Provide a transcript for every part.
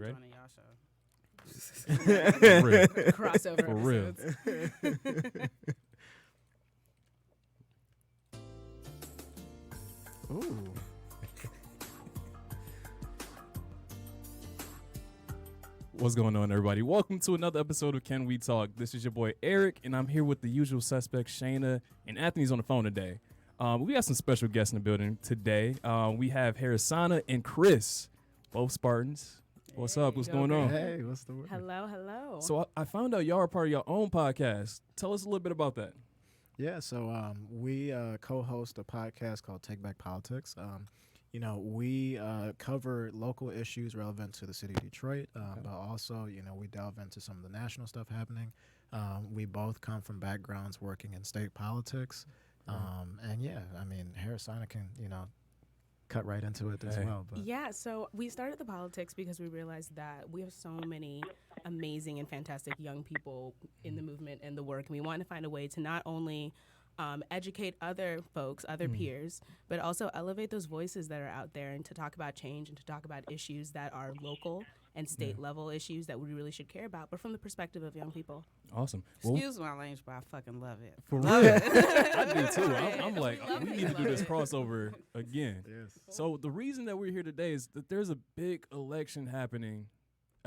ready? For real. Crossover For real. episodes. Ooh. What's going on, everybody? Welcome to another episode of Can We Talk? This is your boy Eric, and I'm here with the usual suspects, Shayna, and Anthony's on the phone today. We got some special guests in the building today. We have Harrisana and Chris, both Spartans. What's up? What's going on? Hey, what's the word? Hello, hello. So I found out y'all are part of your own podcast. Tell us a little bit about that. Yeah, so we co-host a podcast called Take Back Politics. We cover local issues relevant to the city of Detroit, but also, we delve into some of the national stuff happening. We both come from backgrounds working in state politics. Harrisana can, cut right into it as well. But. Yeah, so we started the politics because we realized that we have so many amazing and fantastic young people in the movement and the work. And we wanted to find a way to not only educate other folks, other peers, but also elevate those voices that are out there and to talk about change and to talk about issues that are local and state level issues that we really should care about, but from the perspective of young people. Awesome. Excuse my language, but I fucking love it. For real. I do too. I'm like, we need to do this crossover again. Yes. So the reason that we're here today is that there's a big election happening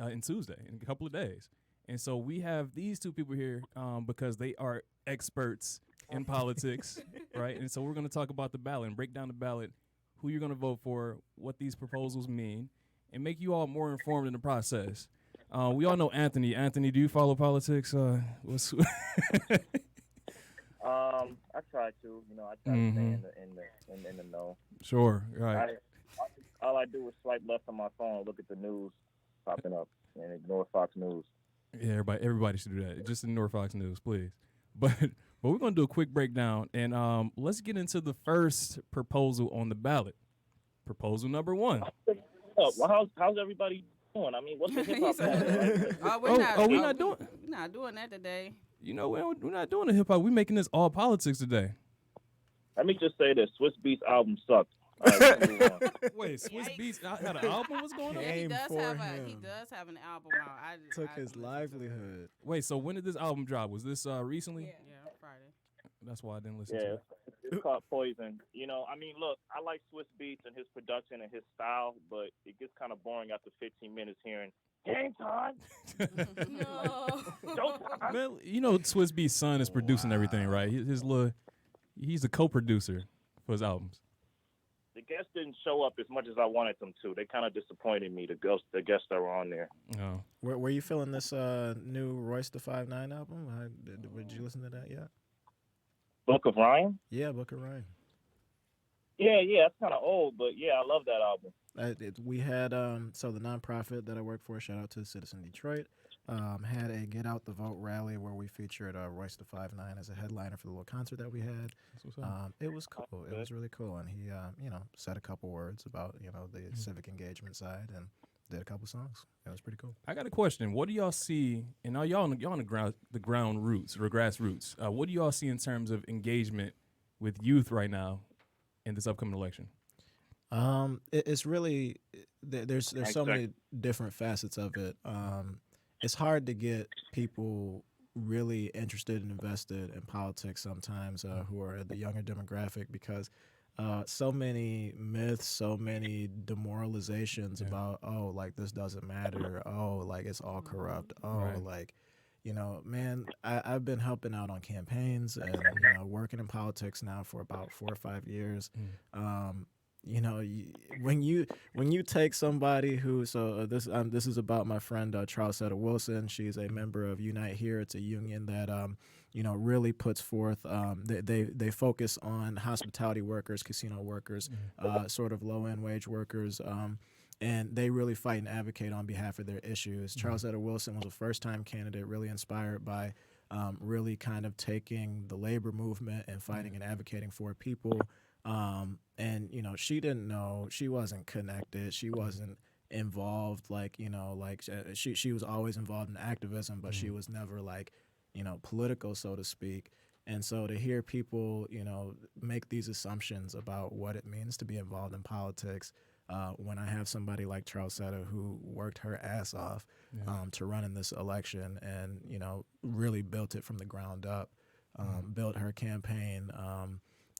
in Tuesday, in a couple of days. And so we have these two people here because they are experts in politics, right? And so we're going to talk about the ballot and break down the ballot, who you're going to vote for, what these proposals mean, and make you all more informed in the process. We all know Anthony. Anthony, do you follow politics? I try to, I try to stay in the know. Sure, right. All I do is swipe left on my phone, look at the news popping up, and ignore Fox News. Yeah, everybody should do that. Just ignore Fox News, please. But we're going to do a quick breakdown, and let's get into the first proposal on the ballot. Proposal number 1. Well, how's everybody doing? I mean, what's the hip hop? We're not doing that today. We're not doing the hip hop. We're making this all politics today. Let me just say this: Swiss Beats album sucked. All right, let's move on. Wait, Swiss Beats had an album? What's going on? Yeah, he Came does for have him. he does have an album out. Took his livelihood. Wait, so when did this album drop? Was this recently? Yeah, Friday. That's why I didn't listen Yeah, to it. it's called Poison. Look, I like Swiss Beats and his production and his style, but it gets kind of boring after 15 minutes hearing game time. No. Showtime. Man, Swiss Beats' son is producing everything, right? He's a co-producer for his albums. The guests didn't show up as much as I wanted them to. They kind of disappointed me, the guests that were on there. Oh. Were you feeling this new Royce the 5'9" album? Did you listen to that yet? Book of Ryan? Yeah, Book of Ryan. Yeah, it's kind of old, but yeah, I love that album. We had, so the nonprofit that I work for, shout out to Citizen Detroit, had a Get Out the Vote rally where we featured Royce the 5'9" as a headliner for the little concert that we had. It was cool. It was really cool. And he, said a couple words about, the civic engagement side and did a couple songs. It was pretty cool. I got a question. What do y'all see, and now y'all on the ground roots or grassroots, what do y'all see in terms of engagement with youth right now in this upcoming election? It's really, there's so many different facets of it. It's hard to get people really interested and invested in politics sometimes who are the younger demographic because so many myths, so many demoralizations about, this doesn't matter. It's all corrupt. I've been helping out on campaigns and, working in politics now for about 4 or 5 years. When you take somebody who, this is about my friend Charlesetta Wilson. She's a member of Unite Here. It's a union that really puts forth. They focus on hospitality workers, casino workers, sort of low end wage workers. And they really fight and advocate on behalf of their issues. Charlesetta Wilson was a first-time candidate, really inspired by really kind of taking the labor movement and fighting and advocating for people. And she didn't know, she wasn't connected, she wasn't involved, she was always involved in activism, but she was never political, so to speak. And so to hear people, make these assumptions about what it means to be involved in politics, when I have somebody like Charlesetta who worked her ass off to run in this election and, you know, really built it from the ground up, built her campaign,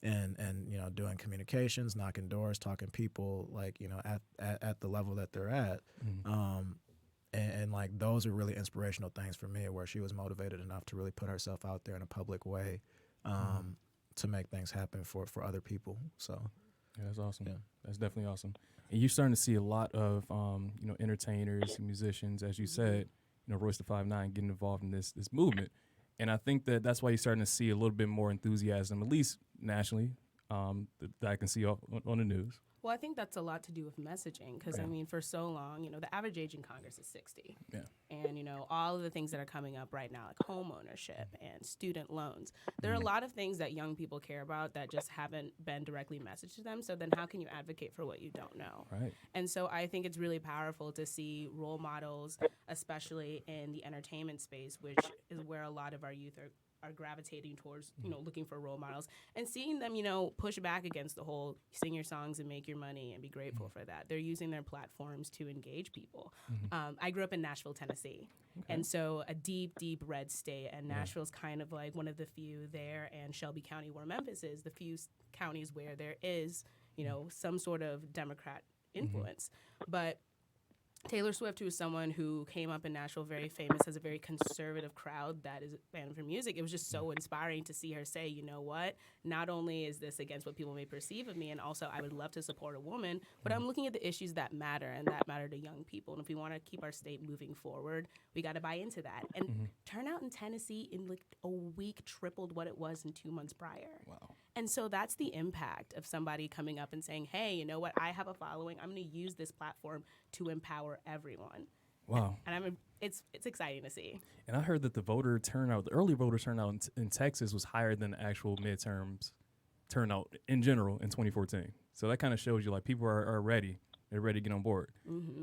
and you know, doing communications, knocking doors, talking people, like, you know, at the level that they're at. And like those are really inspirational things for me, where she was motivated enough to really put herself out there in a public way to make things happen for other people. So yeah, that's awesome. Yeah. That's definitely awesome. And you're starting to see a lot of you know, entertainers and musicians, as you said, you know, Royce the 5'9" getting involved in this movement. And I think that that's why you're starting to see a little bit more enthusiasm, at least nationally, that I can see on the news. Well, I think that's a lot to do with messaging because, I mean, for so long, you know, the average age in Congress is 60. Yeah. And, you know, all of the things that are coming up right now, like home ownership and student loans, there are a lot of things that young people care about that just haven't been directly messaged to them. So then how can you advocate for what you don't know? Right. And so I think it's really powerful to see role models, especially in the entertainment space, which is where a lot of our youth are gravitating towards, you know, looking for role models and seeing them, you know, push back against the whole sing your songs and make your money and be grateful for that. They're using their platforms to engage people. I grew up in Nashville, Tennessee. And so a deep, deep red state. And Nashville's kind of like one of the few there, and Shelby County, where Memphis is, the few counties where there is, you know, some sort of Democrat influence. But Taylor Swift, who is someone who came up in Nashville, very famous, has a very conservative crowd that is a fan of her music. It was just so inspiring to see her say, you know what, not only is this against what people may perceive of me, and also I would love to support a woman, but I'm looking at the issues that matter and that matter to young people. And if we want to keep our state moving forward, we got to buy into that. And turnout in Tennessee in like a week tripled what it was in 2 months prior. Wow. And so that's the impact of somebody coming up and saying, hey, you know what, I have a following. I'm going to use this platform to empower everyone. Wow. And it's exciting to see. And I heard that the early voter turnout in Texas was higher than the actual midterms turnout in general in 2014. So that kind of shows you, like, people are ready. They're ready to get on board.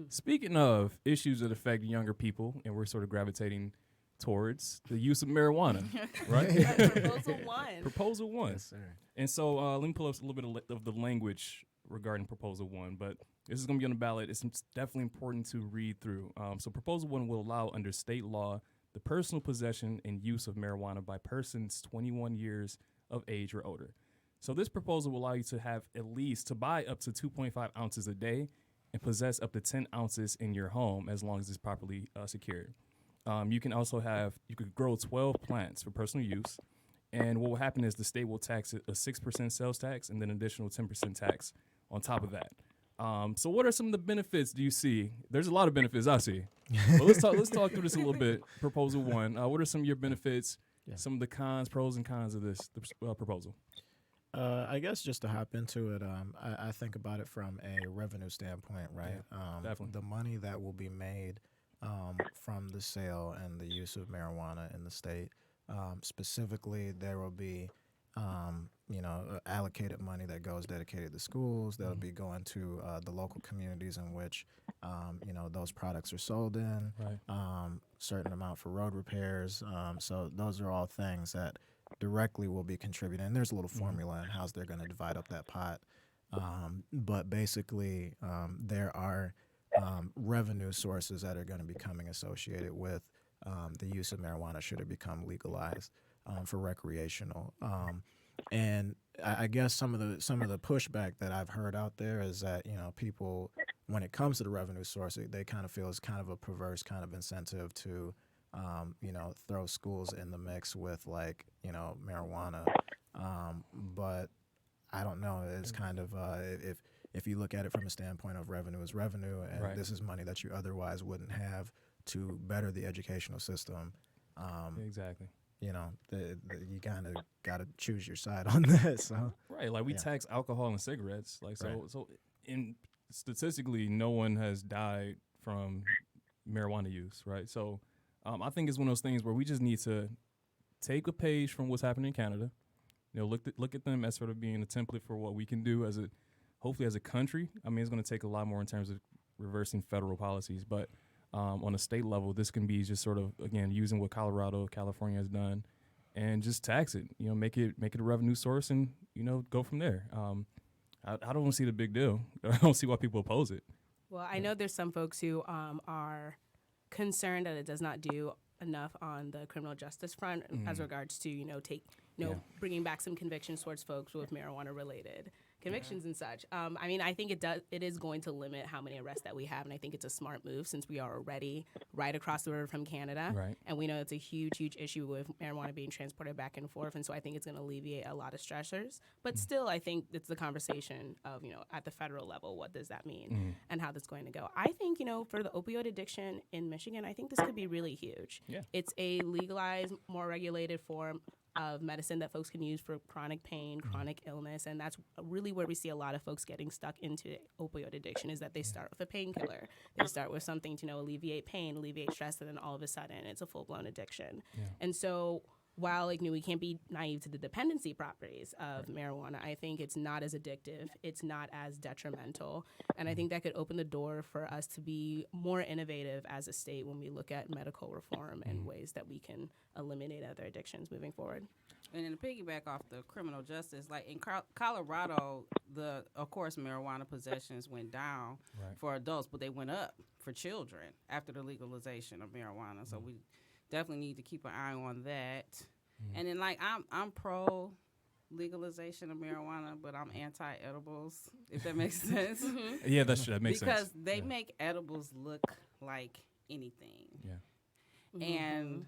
Speaking of issues that affect younger people, and we're sort of gravitating towards the use of marijuana, right? Proposal 1. Proposal 1. yes, sir. And so let me pull up a little bit of the language regarding Proposal 1, but this is going to be on the ballot. It's definitely important to read through. So Proposal 1 will allow, under state law, the personal possession and use of marijuana by persons 21 years of age or older. So this proposal will allow you to have to buy up to 2.5 ounces a day and possess up to 10 ounces in your home as long as it's properly secured. You could grow 12 plants for personal use. And what will happen is the state will tax it a 6% sales tax and then an additional 10% tax on top of that. So what are some of the benefits do you see? There's a lot of benefits I see. But let's talk through this a little bit. Proposal 1. What are some of your benefits, some of the pros and cons of this proposal? I guess just to hop into it, I think about it from a revenue standpoint, right? definitely. The money that will be made from the sale and the use of marijuana in the state. Specifically, there will be, allocated money that goes dedicated to schools. That'll be going to the local communities in which, those products are sold in. Right. Certain amount for road repairs. So those are all things that directly will be contributing. And there's a little formula in how they're going to divide up that pot. But basically, there are revenue sources that are going to be coming associated with the use of marijuana should it become legalized for recreational. And I guess some of the pushback that I've heard out there is that, people, when it comes to the revenue source, they kind of feel it's kind of a perverse kind of incentive to, throw schools in the mix with marijuana. But I don't know. It's kind of if you look at it from a standpoint of revenue is revenue, and this is money that you otherwise wouldn't have to better the educational system. Exactly. You kind of got to choose your side on that. So right, like we tax alcohol and cigarettes, so in statistically, no one has died from marijuana use, right? So I think it's one of those things where we just need to take a page from what's happening in Canada. Look at them as sort of being a template for what we can do hopefully as a country. I mean, it's going to take a lot more in terms of reversing federal policies, but on a state level, this can be just sort of, again, using what California has done, and just tax it. Make it a revenue source, and go from there. I don't see the big deal. I don't see why people oppose it. Well, I know there's some folks who are concerned that it does not do enough on the criminal justice front as regards to, bringing back some convictions towards folks with marijuana-related convictions and such. I mean, I think it is going to limit how many arrests that we have, and I think it's a smart move since we are already right across the river from Canada, Right. and we know it's a huge, huge issue with marijuana being transported back and forth, and so I think it's going to alleviate a lot of stressors. But still, I think it's the conversation of, at the federal level, what does that mean and how that's going to go. I think, for the opioid addiction in Michigan, I think this could be really huge. Yeah. It's a legalized, more regulated form of medicine that folks can use for chronic pain, chronic illness, and that's really where we see a lot of folks getting stuck into opioid addiction is that they start with a painkiller. They start with something to alleviate pain, alleviate stress, and then all of a sudden it's a full-blown addiction. Yeah. And so while we can't be naive to the dependency properties of marijuana, I think it's not as addictive, it's not as detrimental, and I think that could open the door for us to be more innovative as a state when we look at medical reform and ways that we can eliminate other addictions moving forward. And then to piggyback off the criminal justice, like in Colorado, of course, marijuana possessions went down for adults, but they went up for children after the legalization of marijuana. So we definitely need to keep an eye on that. And then, I'm pro legalization of marijuana, but I'm anti-edibles, if that makes sense. Yeah, that makes sense. Because they make edibles look like anything. Yeah. And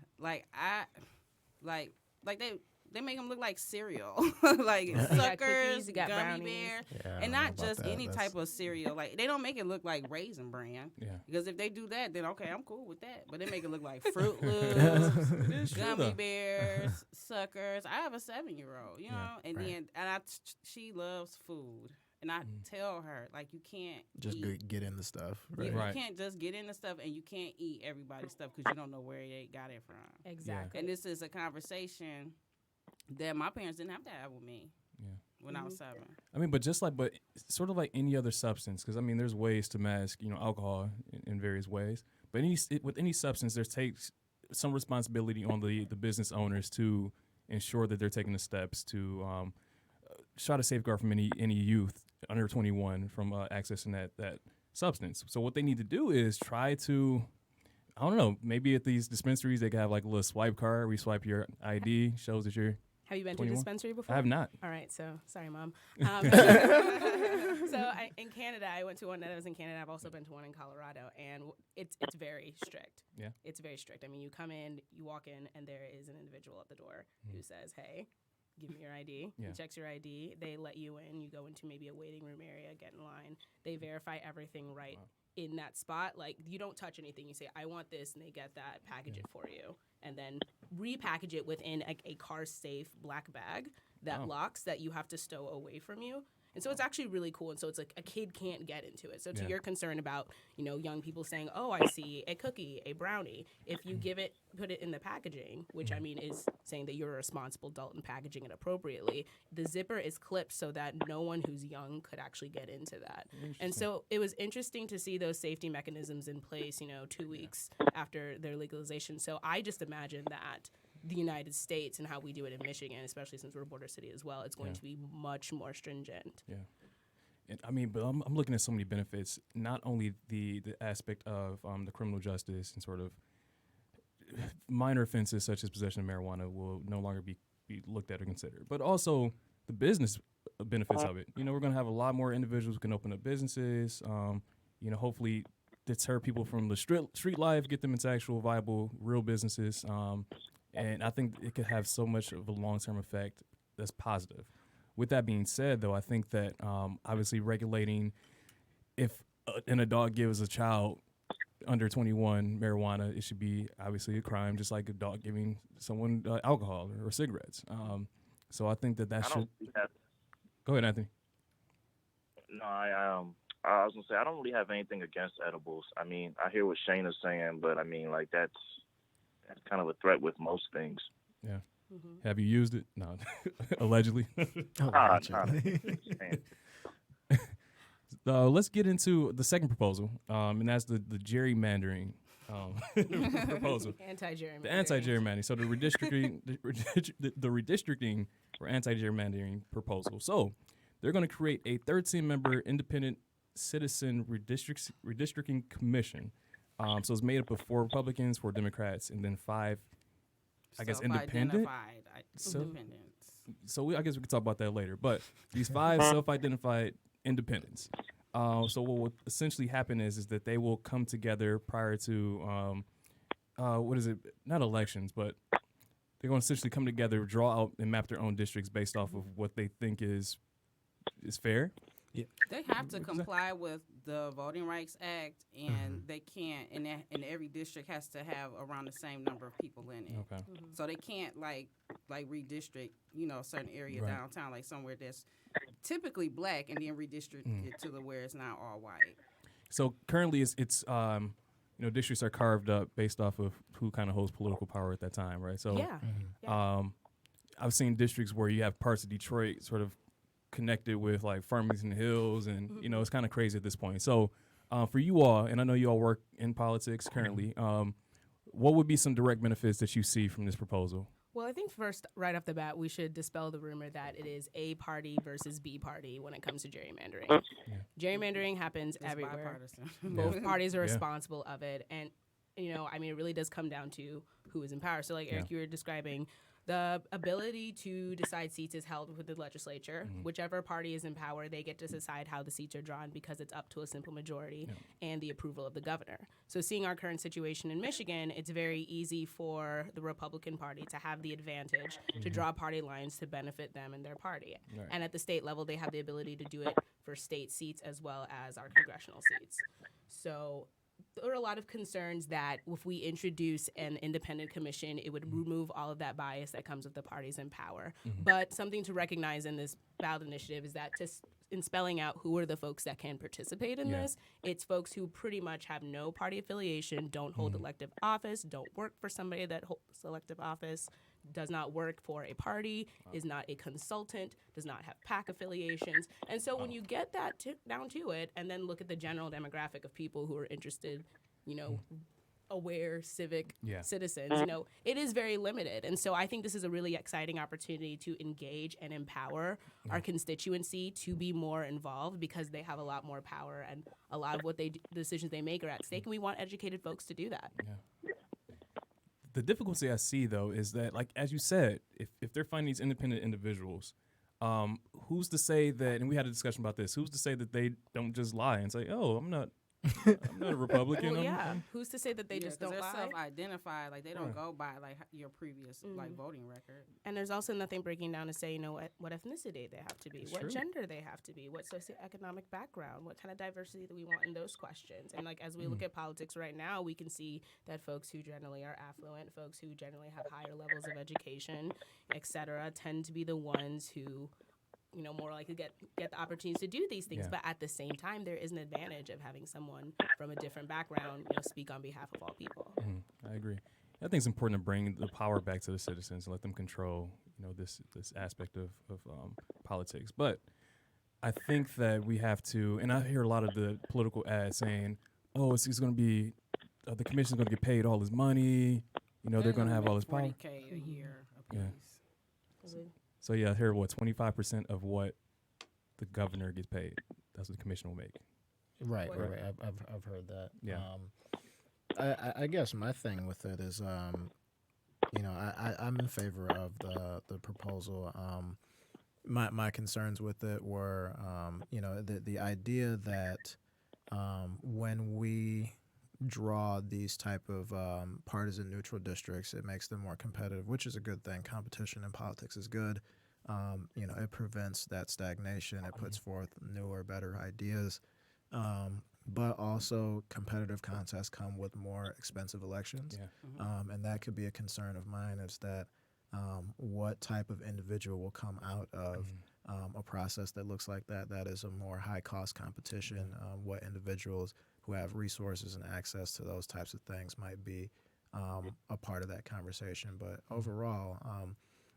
they make them look like cereal, like suckers, you got gummy brownies. bears, Yeah, and not just that. any type of cereal. Like they don't make it look like Raisin Bran. Yeah. Because if they do that, then okay, I'm cool with that. But they make it look like Fruit Loops, gummy bears, suckers. I have a 7-year-old, and she loves food. And I tell her, you can't just get in the stuff. You Right. can't just get in the stuff, and you can't eat everybody's stuff because you don't know where they got it from. Exactly. And this is a conversation that my parents didn't have to have with me when I was 7. I mean, but sort of like any other substance, because there's ways to mask, alcohol in various ways. But with any substance, there takes some responsibility on the business owners to ensure that they're taking the steps to try to safeguard from any youth under 21 from accessing that substance. So what they need to do is try to, I don't know, maybe at these dispensaries they can have a little swipe card where you swipe your ID, shows that you're Have you been 21? to a dispensary before? I have not. All right, so sorry, Mom. In Canada, I went to one that was in Canada. I've also been to one in Colorado, and it's very strict. Yeah. It's very strict. I mean, you come in, you walk in, and there is an individual at the door who says, hey, give me your ID. Yeah. He checks your ID. They let you in. You go into maybe a waiting room area, get in line. They verify everything right in that spot. You don't touch anything. You say, I want this, and they get that, package it for you, and then repackage it within a car-safe black bag that locks that you have to stow away from you. And so it's actually really cool. And so it's a kid can't get into it. So to your concern about, young people saying, oh, I see a cookie, a brownie. If you put it in the packaging, which is saying that you're a responsible adult and packaging it appropriately, the zipper is clipped so that no one who's young could actually get into that. And so it was interesting to see those safety mechanisms in place, 2 weeks after their legalization. So I just imagine that the United States and how we do it in Michigan, especially since we're a border city as well, it's going to be much more stringent. Yeah. And but I'm looking at so many benefits, not only the aspect of the criminal justice and sort of minor offenses such as possession of marijuana will no longer be looked at or considered, but also the business benefits of it. We're going to have a lot more individuals who can open up businesses, hopefully deter people from the street life, get them into actual viable real businesses. And I think it could have so much of a long-term effect that's positive. With that being said, though, I think that obviously regulating if an adult gives a child under 21 marijuana, it should be obviously a crime, just like a dog giving someone alcohol or cigarettes. So I think that should. Go ahead, Anthony. No, I was gonna say I don't really have anything against edibles. I mean, I hear what Shane is saying, but I mean, that's kind of a threat with most things. Yeah. Mm-hmm. Have you used it? No, allegedly. Let's get into the second proposal, and that's the gerrymandering proposal. Anti-gerrymandering. The anti-gerrymandering. So the redistricting, the redistricting for anti-gerrymandering proposal. So they're going to create a 13-member independent citizen redistricting commission. So it's made up of 4 Republicans, 4 Democrats, and then 5, I guess, independent. Independents. So I guess we could talk about that later. But these 5 self-identified independents. So what will essentially happen is that they will come together prior to not elections, but they're going to essentially come together, draw out and map their own districts based off of what they think is fair. Yeah. They have to comply with the Voting Rights Act, and they can't. And every district has to have around the same number of people in it. Okay. So they can't like redistrict, a certain area downtown, like somewhere that's typically black, and then redistrict it to where it's now all white. So currently, it's districts are carved up based off of who kind of holds political power at that time, right? So I've seen districts where you have parts of Detroit sort of connected with like Farmington Hills, and it's kind of crazy at this point. So for you all, and I know you all work in politics currently, what would be some direct benefits that you see from this proposal? Well, I think first, right off the bat, we should dispel the rumor that it is A party versus B party when it comes to gerrymandering. Gerrymandering happens It's everywhere. bipartisan. Both parties are responsible of it. And, it really does come down to who is in power. So, like Eric, you were describing, the ability to decide seats is held with the legislature. Whichever party is in power, they get to decide how the seats are drawn because it's up to a simple majority and the approval of the governor. So seeing our current situation in Michigan, it's very easy for the Republican Party to have the advantage to draw party lines to benefit them and their party. Right. And at the state level, they have the ability to do it for state seats as well as our congressional seats. So there are a lot of concerns that if we introduce an independent commission, it would remove all of that bias that comes with the parties in power. But something to recognize in this ballot initiative is that in spelling out who are the folks that can participate in this, it's folks who pretty much have no party affiliation, don't hold elective office, don't work for somebody that holds elective office, does not work for a party, is not a consultant, does not have PAC affiliations. And so when you get that down to it, and then look at the general demographic of people who are interested, aware civic citizens, it is very limited. And so I think this is a really exciting opportunity to engage and empower our constituency to be more involved because they have a lot more power and a lot of what the decisions they make are at stake. And we want educated folks to do that. Yeah. The difficulty I see, though, is that, like, as you said, if they're finding these independent individuals, who's to say that, and we had a discussion about this, who's to say that they don't just lie and say, oh, I'm not a Republican. Well, who's to say that they just don't they're lie? self-identified, like they don't go by like your previous like voting record. And there's also nothing breaking down to say, what ethnicity they have to be, what gender they have to be, what socioeconomic background, what kind of diversity do we want in those questions. And like as we look at politics right now, we can see that folks who generally are affluent, folks who generally have higher levels of education, et cetera, tend to be the ones who more likely get the opportunities to do these things. But at the same time, there is an advantage of having someone from a different background, speak on behalf of all people. I agree. I think it's important to bring the power back to the citizens and let them control, this aspect of politics. But I think that we have to, and I hear a lot of the political ads saying, "Oh, it's going to be the commission's going to get paid all this money. They're going to have all this power." $40K a year apiece. So I hear 25% of what the governor gets paid. That's what the commission will make. Right. I've heard that. Yeah. I guess my thing with it is, I'm in favor of the proposal. My concerns with it were, the idea that when we draw these type of partisan neutral districts, it makes them more competitive, which is a good thing. Competition in politics is good. It prevents that stagnation. It puts forth newer, better ideas. But also competitive contests come with more expensive elections. And that could be a concern of mine, is that what type of individual will come out of a process that looks like that is a more high-cost competition. What individuals who have resources and access to those types of things might be a part of that conversation. But overall,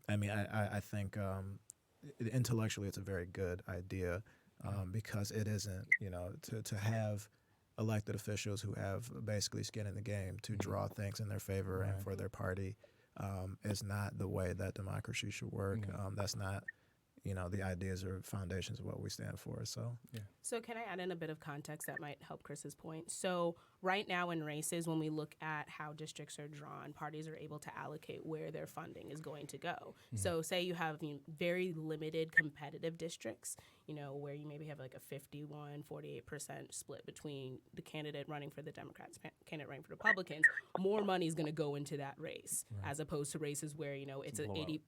I think intellectually it's a very good idea because it isn't, to have elected officials who have basically skin in the game to draw things in their favor and for their party is not the way that democracy should work. That's not the ideas or foundations of what we stand for. So So can I add in a bit of context that might help Chris's point? So right now in races, when we look at how districts are drawn, parties are able to allocate where their funding is going to go. So say you have very limited competitive districts, where you maybe have like a 48% split between the candidate running for the Democrats, candidate running for Republicans. More money is going to go into that race as opposed to races where, it's an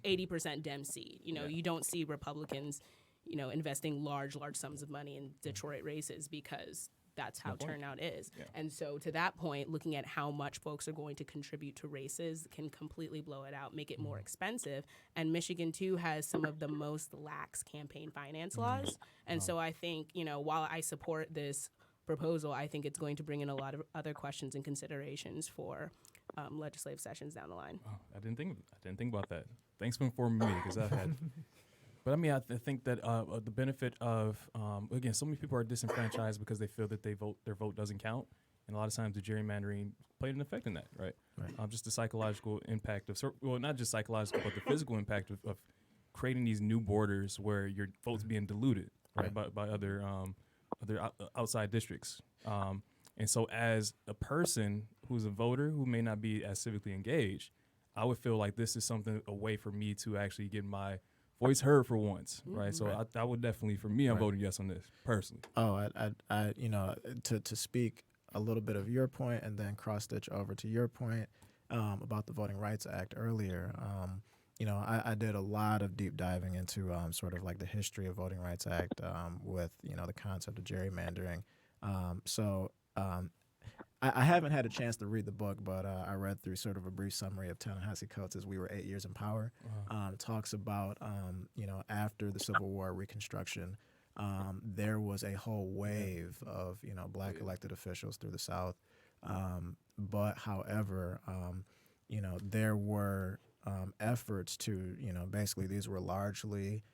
80% Dem seat. You don't see Republicans investing large sums of money in Detroit races because that's how turnout is. Yeah. And so to that point, looking at how much folks are going to contribute to races can completely blow it out, make it more expensive. And Michigan, too, has some of the most lax campaign finance laws. And so I think, while I support this proposal, I think it's going to bring in a lot of other questions and considerations for legislative sessions down the line. Oh, I didn't think about that. Thanks for informing me because I had. But I mean, I think that the benefit of again, so many people are disenfranchised because they feel that their vote doesn't count, and a lot of times the gerrymandering played an effect in that, right? Just the psychological impact of, not just psychological, but the physical impact of creating these new borders where your vote's being diluted, right, by other outside districts. And so, as a person who's a voter who may not be as civically engaged, I would feel like this is a way for me to actually get my voice heard for once, right? So I would definitely, for me, I'm voting yes on this personally. Oh, I to speak a little bit of your point and then cross stitch over to your point about the Voting Rights Act earlier. I did a lot of deep diving into sort of like the history of Voting Rights Act with the concept of gerrymandering. I haven't had a chance to read the book, but I read through sort of a brief summary of Ta-Nehisi Coates' We Were 8 Years in Power. Talks about, after the Civil War Reconstruction, there was a whole wave of, black elected officials through the South. But however, there were efforts to, basically these were largely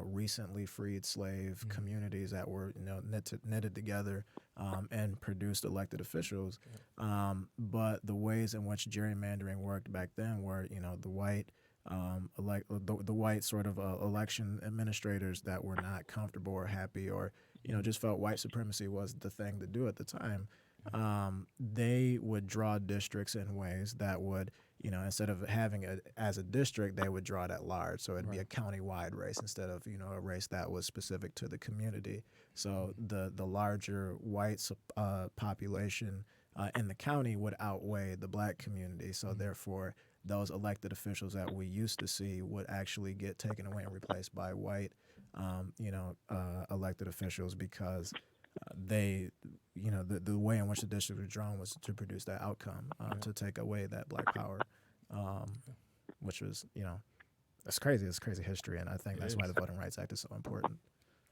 recently freed slave communities that were, knitted together and produced elected officials. But the ways in which gerrymandering worked back then were, the white the white sort of election administrators that were not comfortable or happy or, just felt white supremacy was the thing to do at the time. They would draw districts in ways that would, instead of having it as a district, they would draw it at large. So it'd be a county-wide race instead of, a race that was specific to the community. So the larger white population in the county would outweigh the black community. So therefore, those elected officials that we used to see would actually get taken away and replaced by white, elected officials because they, the way in which the district was drawn was to produce that outcome, to take away that black power, which was, that's crazy. It's crazy history, and I think that's why the Voting Rights Act is so important.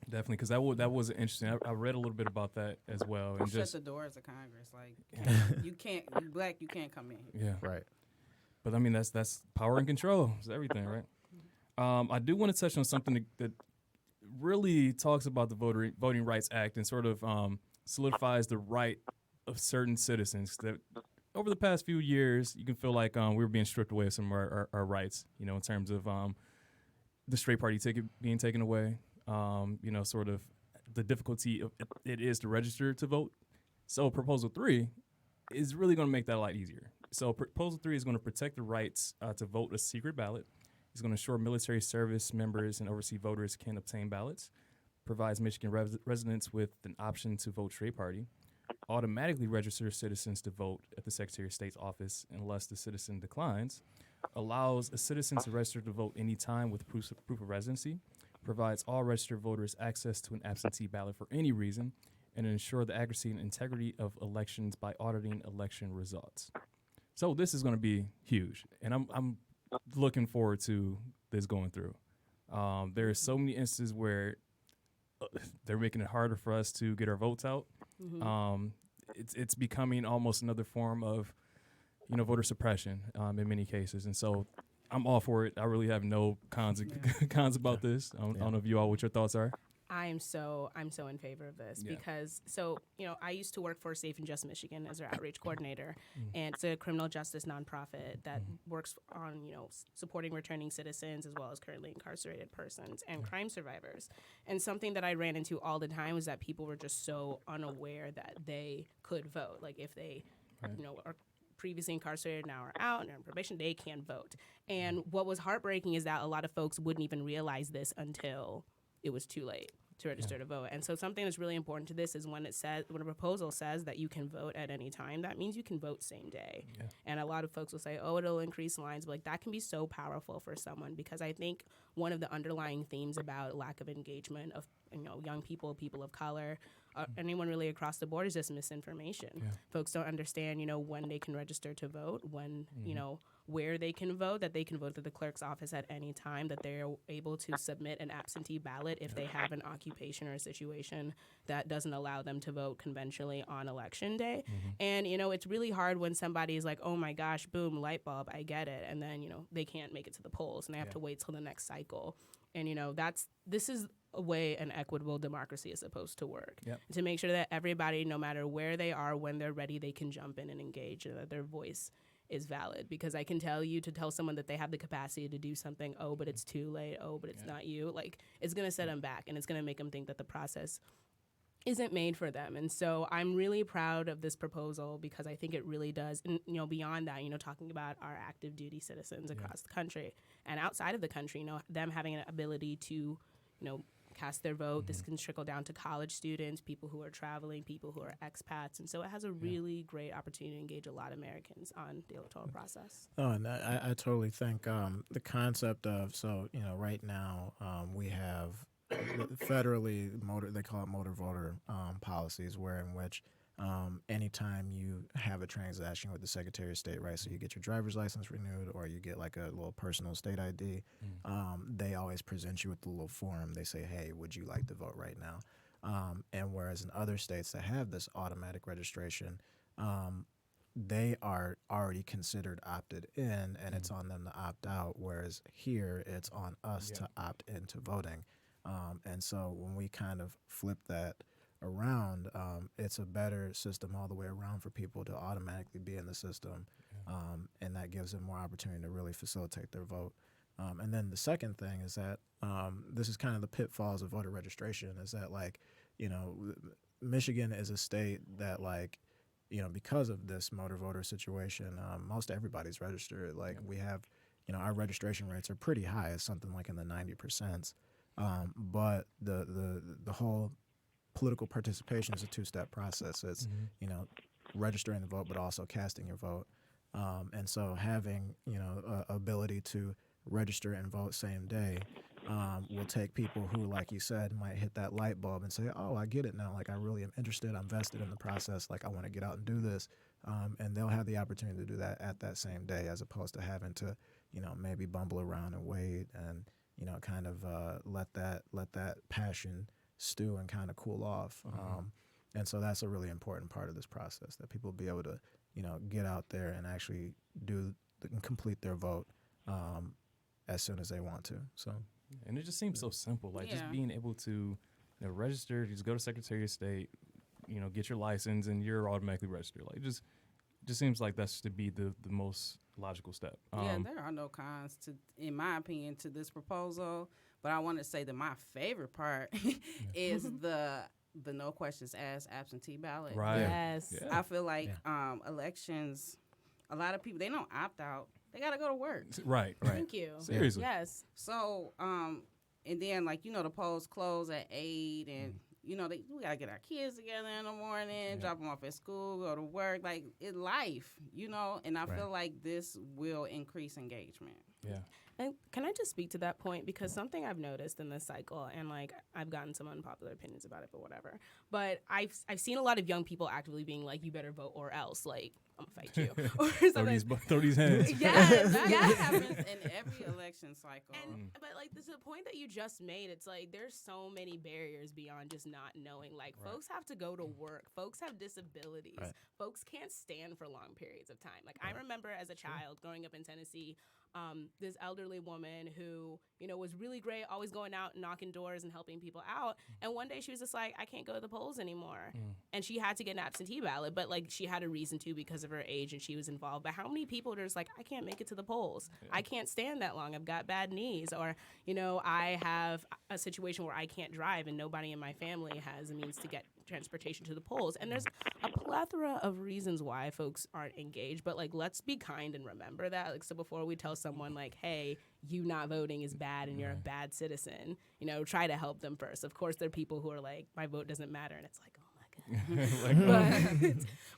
Definitely, because that was interesting. I read a little bit about that as well. And shut the doors of Congress. Like, you can't, you black, you can't come in here. Yeah. Right. But I mean, that's power and control. It's everything, right? I do want to touch on something that really talks about the Voting Rights Act and sort of solidifies the right of certain citizens that over the past few years, you can feel like we were being stripped away of some of our rights, in terms of the straight party ticket being taken away, sort of the difficulty of it is to register to vote. So Proposal 3 is really going to make that a lot easier. So Proposal 3 is going to protect the rights to vote a secret ballot. It's going to ensure military service members and overseas voters can obtain ballots, provides Michigan residents with an option to vote straight party, automatically registers citizens to vote at the Secretary of State's office unless the citizen declines, allows a citizen to register to vote anytime with proof of residency, provides all registered voters access to an absentee ballot for any reason, and ensure the accuracy and integrity of elections by auditing election results. So this is going to be huge, and I'm looking forward to this going through. There are so many instances where they're making it harder for us to get our votes out. It's becoming almost another form of, voter suppression in many cases. And so I'm all for it. I really have no cons about this. I don't know if you all what your thoughts are. I'm so in favor of this because I used to work for Safe and Just Michigan as their outreach coordinator, and it's a criminal justice nonprofit that works on supporting returning citizens as well as currently incarcerated persons and crime survivors. And something that I ran into all the time was that people were just so unaware that they could vote. Like if they are previously incarcerated, now are out and are on probation, they can vote. And what was heartbreaking is that a lot of folks wouldn't even realize this until it was too late to register to vote. And so something that's really important to this is when a proposal says that you can vote at any time, that means you can vote same day. Yeah. And a lot of folks will say, oh, it'll increase lines. But that can be so powerful for someone, because I think one of the underlying themes about lack of engagement of young people, people of color, anyone really across the board is just misinformation. Yeah. Folks don't understand, when they can register to vote, when, where they can vote, that they can vote at the clerk's office at any time, that they're able to submit an absentee ballot if they have an occupation or a situation that doesn't allow them to vote conventionally on election day. And, it's really hard when somebody is like, oh my gosh, boom, light bulb, I get it. And then, they can't make it to the polls and they have to wait till the next cycle. And, this is a way an equitable democracy is supposed to work. Yep. To make sure that everybody, no matter where they are, when they're ready, they can jump in and engage, and that their voice is valid. Because I can tell someone that they have the capacity to do something, oh, but it's too late, oh, but it's not you, like, it's going to set them back, and it's going to make them think that the process isn't made for them. And so I'm really proud of this proposal, because I think it really does, and beyond that, talking about our active duty citizens across the country and outside of the country, them having an ability to cast their vote. This can trickle down to college students, people who are traveling, people who are expats. And so it has a really great opportunity to engage a lot of Americans on the electoral process. Oh, and I totally think the concept of, right now we have federally they call it motor voter policies, in which anytime you have a transaction with the Secretary of State, right, so you get your driver's license renewed or you get like a little personal state ID, they always present you with a little form. They say, hey, would you like to vote right now? And whereas in other states that have this automatic registration, they are already considered opted in, and it's on them to opt out, whereas here it's on us to opt into voting. And so when we kind of flip that around, it's a better system all the way around for people to automatically be in the system, and that gives them more opportunity to really facilitate their vote. And then the second thing is that this is kind of the pitfalls of voter registration, is that, Michigan is a state that, because of this motor voter situation, most everybody's registered. We have, our registration rates are pretty high. It's something like in the 90%. But the whole political participation is a two-step process. It's, registering the vote, but also casting your vote. And so having, ability to register and vote same day will take people who, like you said, might hit that light bulb and say, oh, I get it now. I really am interested. I'm vested in the process. I want to get out and do this. And they'll have the opportunity to do that at that same day, as opposed to having to, maybe bumble around and wait and, kind of let that passion stew and kind of cool off. And so that's a really important part of this process, that people be able to, get out there and actually complete their vote as soon as they want to. So, and it just seems so simple, just being able to register, just go to Secretary of State, get your license, and you're automatically registered. Just seems like that's to be the most logical step. There are no cons, in my opinion, to this proposal. But I want to say that my favorite part is the no questions asked absentee ballot. Right. Yes. Yeah. I feel like elections, a lot of people, they don't opt out. They got to go to work. Right. Thank you. Seriously. Yes. So, and then, the polls close at 8, and, we got to get our kids together in the morning, drop them off at school, go to work. It's life, and I feel like this will increase engagement. Yeah. And can I just speak to that point? Because something I've noticed in this cycle, and I've gotten some unpopular opinions about it, but whatever. But I've seen a lot of young people actively being like, "You better vote or else." I'm gonna fight you or something. Throw these hands. Yes, that happens in every election cycle. But the point that you just made, it's there's so many barriers beyond just not knowing. Folks have to go to work. Folks have disabilities. Right. Folks can't stand for long periods of time. I remember as a child growing up in Tennessee, this elderly elderly woman who, was really great, always going out and knocking doors and helping people out. And one day she was just like, I can't go to the polls anymore. And she had to get an absentee ballot, but like she had a reason to because of her age and she was involved. But how many people are just like, I can't make it to the polls. I can't stand that long. I've got bad knees. Or, I have a situation where I can't drive and nobody in my family has a means to get transportation to the polls. And there's a plethora of reasons why folks aren't engaged, but like let's be kind and remember that. Like, so before we tell someone like, hey, you not voting is bad and you're a bad citizen, try to help them first. Of course there are people who are like, my vote doesn't matter, and it's like, oh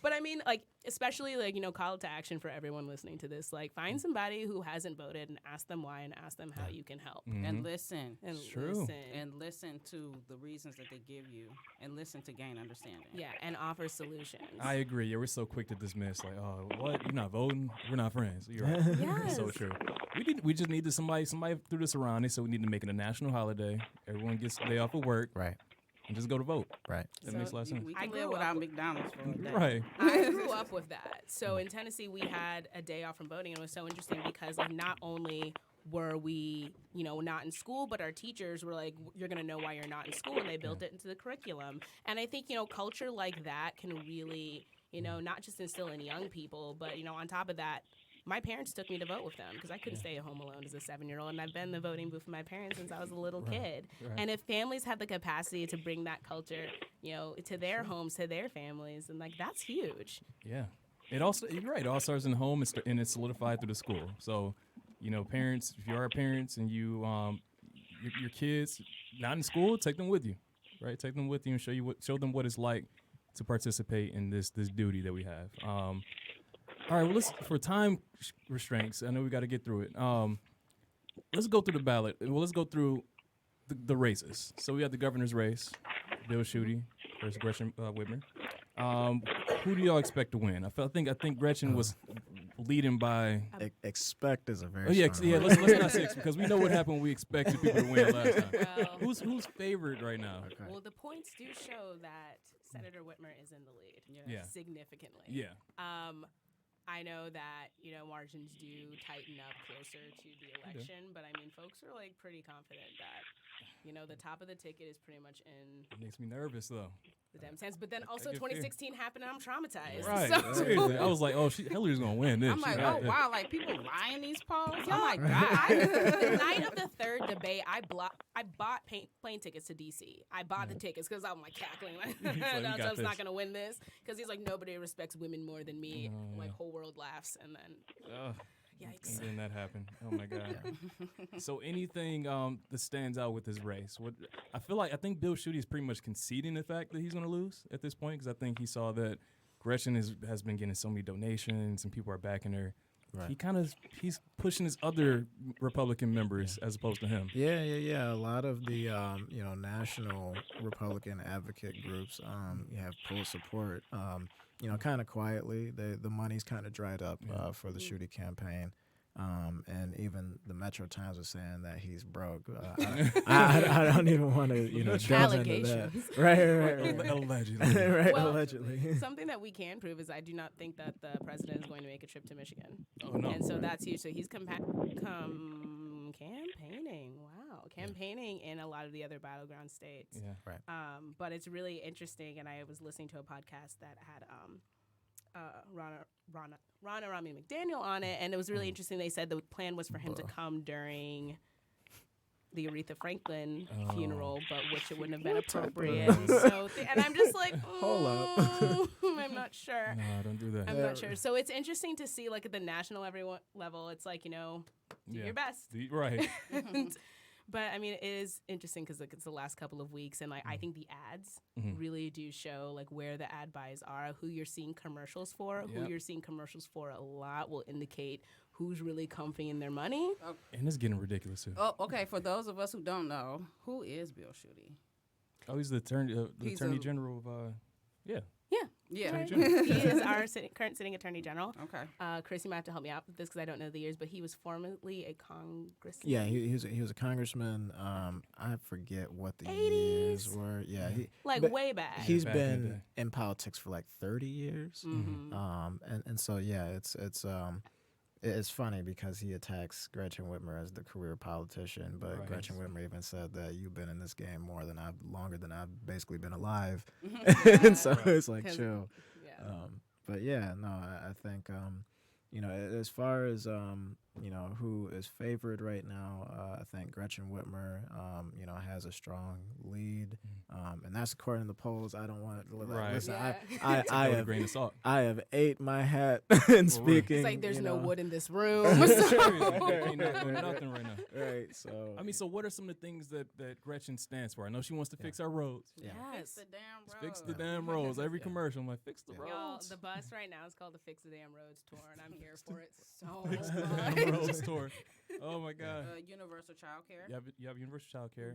but I mean, like, especially like, call to action for everyone listening to this, like find somebody who hasn't voted and ask them why and ask them how you can help. And listen. And true. listen. And listen to the reasons that they give you and listen to gain understanding. Yeah, and offer solutions. I agree. Yeah, we're so quick to dismiss, like, oh, what? You're not voting? We're not friends. You're right. Yes. So true. We just need to somebody threw this around. They said we need to make it a national holiday. Everyone gets a day off of work. Right. And just go to vote. Right. That makes a lot of sense. We I can grew live up without with- McDonald's for a day. Right. I grew up with that. So in Tennessee, we had a day off from voting, and it was so interesting because like not only were we, not in school, but our teachers were like, you're going to know why you're not in school, and they built it into the curriculum. And I think, culture like that can really, not just instill in young people, but, on top of that, my parents took me to vote with them because I couldn't stay at home alone as a 7-year-old, and I've been in the voting booth with my parents since I was a little kid. Right. And if families have the capacity to bring that culture, to their homes, to their families, and like that's huge. Yeah. It also, you're right. It all starts in the home and it's solidified through the school. So, parents, if you are parents and you, your kids not in school, take them with you, right? Take them with you and show them what it's like to participate in this duty that we have. All right, well, for time restraints, I know we got to get through it. Let's go through the ballot. Well, let's go through the races. So we have the governor's race, Bill Schuette versus Gretchen Whitmer. Who do y'all expect to win? I think Gretchen was leading by. Expect is a very yeah. strong Let's not say because we know what happened when we expected people to win last time. Well, Who's favored right now? Okay. well, the points do show that Senator Whitmer is in the lead, Yeah. significantly. Yeah. I know that, margins do tighten up closer to the election, but I mean, folks are like pretty confident that, the top of the ticket is pretty much in It makes me nervous though. the Dems' hands. But then also get fear. 2016 happened and I'm traumatized. Right. So- Seriously. I was like, oh, Hillary's gonna win this. I'm like, She- oh, wow, like people lie in these polls? Yo, Oh, my God. the night of the third debate, I bought plane tickets to D.C. I bought the tickets because I'm like cackling. Like, like, "We Donald got Trump's this." not going to win this because he's like, nobody respects women more than me. Oh, Like, yeah. whole world laughs. And then, Ugh. yikes. And then that happened. Oh my God. So anything that stands out with this race? I think Bill Schuette is pretty much conceding the fact that he's going to lose at this point because I think he saw that Gretchen has been getting so many donations and people are backing her. Right. He's pushing his other Republican members as opposed to him. Yeah. A lot of the national Republican advocate groups have pulled support. Kind of quietly, the money's kind of dried up for the Schuette campaign. And even the Metro Times was saying that he's broke. I don't even want to, delve into that. Allegations. Right. Allegedly. Right, Well, allegedly. Something that we can prove is I do not think that the president is going to make a trip to Michigan. Oh, no. And so that's huge. So he's campaigning. Wow. Campaigning in a lot of the other battleground states. Yeah. But it's really interesting. And I was listening to a podcast that had Ronna Romney McDaniel on it. And it was really interesting. They said the plan was for him to come during the Aretha Franklin funeral, but which it wouldn't have been appropriate. And I'm just like, Hold up. I'm not sure. No, don't do that. I'm not sure. So it's interesting to see, like, at the national level, it's like, do your best. Right. But, I mean, it is interesting because, like, it's the last couple of weeks, and, like, I think the ads really do show, like, where the ad buys are, who you're seeing commercials for. Who Yep. you're seeing commercials for a lot will indicate who's really comfy in their money. And it's getting ridiculous too. Oh, okay. For those of us who don't know, who is Bill Schuette? Oh, he's the attorney He's attorney a- general of Yeah. Right. General. He is our current sitting attorney general. Okay. Chris, you might have to help me out with this because I don't know the years, but he was formerly a congressman. Yeah, he was a congressman. I forget what the 80s? years were. Yeah, Like, but way back. he's Back in the been day. in politics for like 30 years. Mhm. And so yeah, it's It's funny because he attacks Gretchen Whitmer as the career politician, but Right. Gretchen Whitmer even said that you've been in this game longer than I've basically been alive. And so it's like, 'Cause- chill. Yeah. But yeah, no, I think, as far as, who is favored right now, I think Gretchen Whitmer, has a strong lead. And that's according to the polls. I don't want to Right. listen. Yeah. I Take it with a have grain of salt. I have ate my hat in speaking. It's like there's no know. wood in this room. Seriously, So. ain't not doing nothing right now. Right. So I mean, so what are some of the things that Gretchen stands for? I know she wants to fix our roads. yeah. Fix Yes. the damn road. Fix the damn roads. Every commercial, I'm like, fix the Y'all, roads. the bus right now is called the Fix the Damn Roads tour, and I'm here for it so Fix the much. damn roads tour. Oh my God. Universal child care. You have universal child care.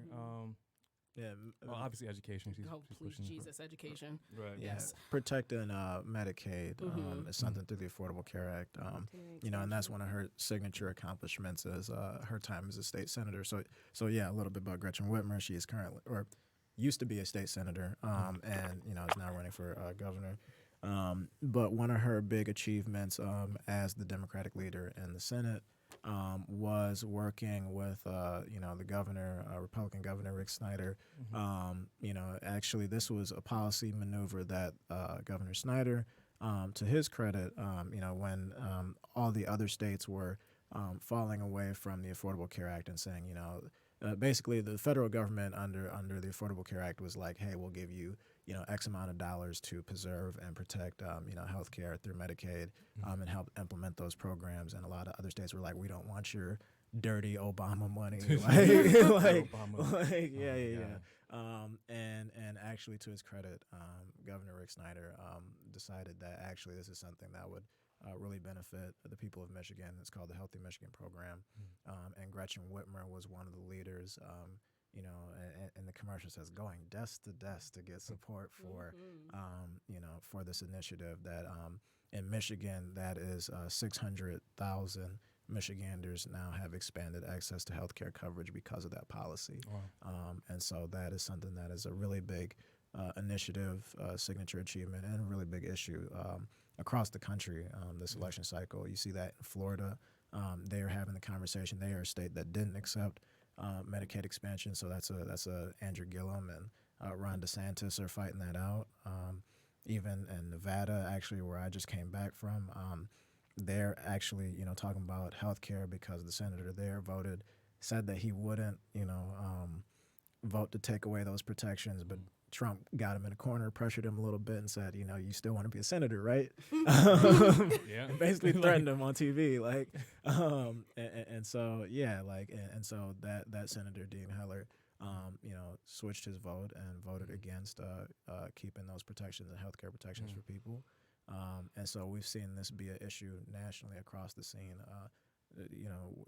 Yeah. Well, obviously education. She's Oh, please, pushing for. Jesus, education. Right. Yes. Protecting Medicaid is something through the Affordable Care Act. And that's one of her signature accomplishments is her time as a state senator. So yeah, a little bit about Gretchen Whitmer. She is currently, or used to be, a state senator, and is now running for governor. But one of her big achievements as the Democratic leader in the Senate was working with the governor, Republican Governor Rick Snyder. Actually, this was a policy maneuver that Governor Snyder, to his credit, when all the other states were falling away from the Affordable Care Act and saying, basically the federal government under the Affordable Care Act was like, hey, we'll give you X amount of dollars to preserve and protect health care through Medicaid and help implement those programs. And a lot of other states were like, we don't want your dirty Obama money. And actually, to his credit, Governor Rick Snyder decided that actually this is something that would really benefit the people of Michigan. It's called the Healthy Michigan Program. And Gretchen Whitmer was one of the leaders, and the commercial says going desk to desk to get support for, for this initiative that in Michigan, that is 600,000 Michiganders now have expanded access to health care coverage because of that policy. Wow. And so that is something that is a really big initiative, signature achievement, and a really big issue across the country this election cycle. You see that in Florida. They are having the conversation. They are a state that didn't accept Medicaid expansion, so that's Andrew Gillum and Ron DeSantis are fighting that out. Even in Nevada, actually, where I just came back from, they're actually talking about health care because the senator there said that he wouldn't vote to take away those protections, but Trump got him in a corner, pressured him a little bit, and said, you still want to be a senator, right? Yeah. Basically threatened him on TV, and so that Senator Dean Heller, switched his vote and voted against keeping those protections and healthcare protections for people. And so we've seen this be an issue nationally across the scene.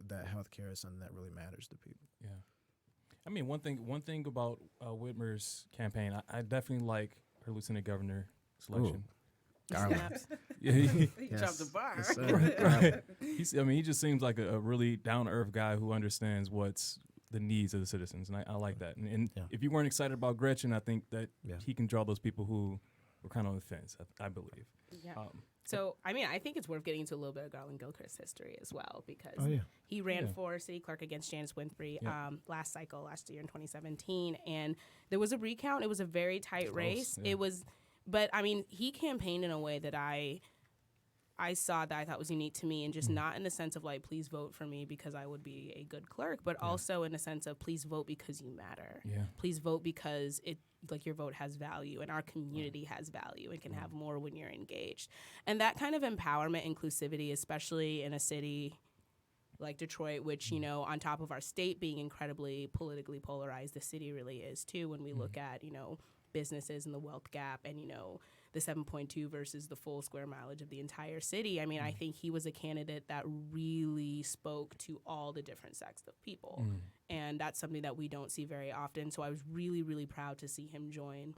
That healthcare is something that really matters to people. Yeah. I mean, one thing about Whitmer's campaign, I definitely like her lieutenant governor selection. Garland. Yeah, He jumped the bar. Yes, sir. he just seems like a really down to earth guy who understands what's the needs of the citizens, and I like that. And Yeah. if you weren't excited about Gretchen, I think that Yeah. he can draw those people who were kind of on the fence. I believe. Yeah. So, I think it's worth getting into a little bit of Garland Gilchrist's history as well, because he ran Yeah. for city clerk against Janice Winfrey Yeah. last year in 2017. And there was a recount. It was a very tight race. Yeah. It was, but he campaigned in a way that I saw that I thought was unique to me, and just not in the sense of like, please vote for me because I would be a good clerk, but also in the sense of please vote because you matter. Yeah. Please vote because your vote has value and our community has value and can have more when you're engaged. And that kind of empowerment, inclusivity, especially in a city like Detroit, which, on top of our state being incredibly politically polarized, the city really is too, when we look at, businesses and the wealth gap and, the 7.2 versus the full square mileage of the entire city. I think he was a candidate that really spoke to all the different sects of people. And that's something that we don't see very often. So I was really, really proud to see him join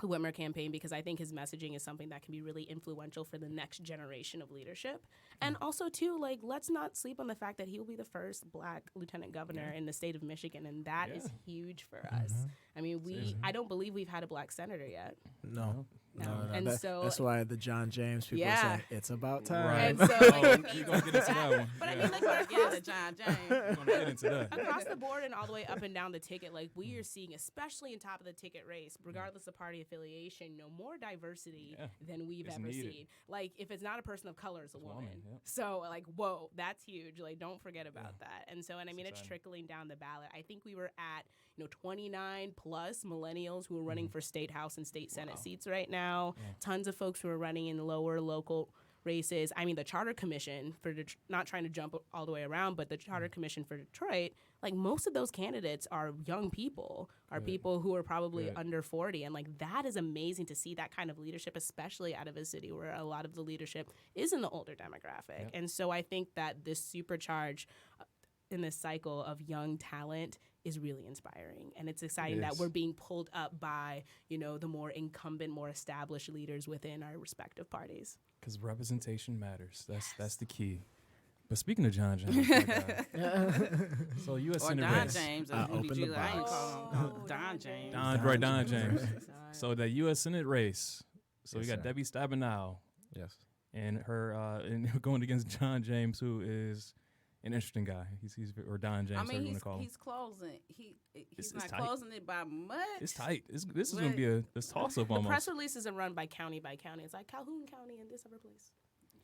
the Whitmer campaign, because I think his messaging is something that can be really influential for the next generation of leadership. And also, too, let's not sleep on the fact that he will be the first Black lieutenant governor in the state of Michigan, and that is huge for us. I don't believe we've had a Black senator yet. No. No. No. And so that's why the John James people Yeah. say it's about time. Right. And so, Oh, we're going to get into that one. But I Yeah. mean, like, Gotta get into John James. We're going to get into that. across the board and all the way up and down the ticket, like we are seeing, especially in top of the ticket race, regardless of party affiliation, more diversity Yeah. than we've It's ever needed. seen. Like if it's not a person of color, it's a woman. yep. So like, whoa, that's huge. Like don't forget about that. And so, and I mean, it's exciting. trickling down the ballot. I think we were at 29 plus millennials who are running for state house and state senate seats right now. Tons of folks who are running in lower local races. I mean, the Charter Commission for not trying to jump all the way around, but the Charter Commission for Detroit, like most of those candidates are young people, are people who are probably under 40. And like that is amazing to see that kind of leadership, especially out of a city where a lot of the leadership is in the older demographic. And so I think that this supercharge in this cycle of young talent is really inspiring, and it's exciting that we're being pulled up by the more incumbent, more established leaders within our respective parties. Because representation matters. That's the key. But speaking of John James, my God. So U.S. Or Senate Don race. James. I opened the I ain't box. call him Don James. Don James. So the U.S. Senate race. So Yes, we got sir. Debbie Stabenow Yes. and her and going against John James, who is an interesting guy. He's or Don James, I whatever you mean, want to call him. he's closing. He's It's not tight. closing it by much. It's tight. This is going to be a toss up The almost. press release isn't run by county. It's like Calhoun County and this other place.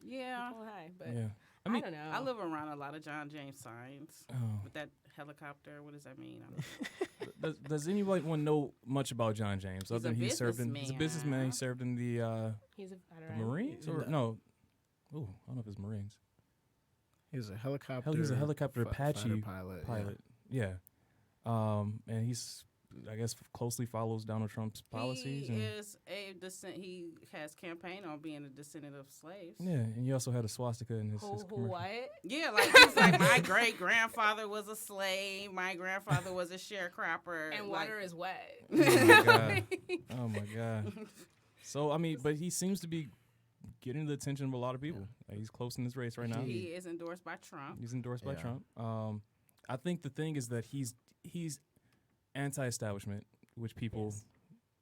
Yeah. Oh, hi, but Yeah. I, I mean, don't know. I live around a lot of John James signs oh. with that helicopter. What does that mean? I don't know. Does anyone know much about John James? He's a he served in. He's a businessman. He businessman. served in the He's a veteran. Marines or no? Oh, I don't know if it's Marines. He was a helicopter. He was a helicopter Apache fighter pilot. Yeah. And he's, I guess, closely follows Donald Trump's policies. He and, is a descent. He has campaigned on being a descendant of slaves. yeah, and he also had a swastika in his Who commercial. what? Yeah, like he's like my great grandfather was a slave. My grandfather was a sharecropper. And like, water is wet. Oh my god! Oh my god! So I mean, but he seems to be getting the attention of a lot of people. Like, he's close in this race right now. He is endorsed by Trump. He's endorsed by Yeah. Trump. I think the thing is that he's anti-establishment, which people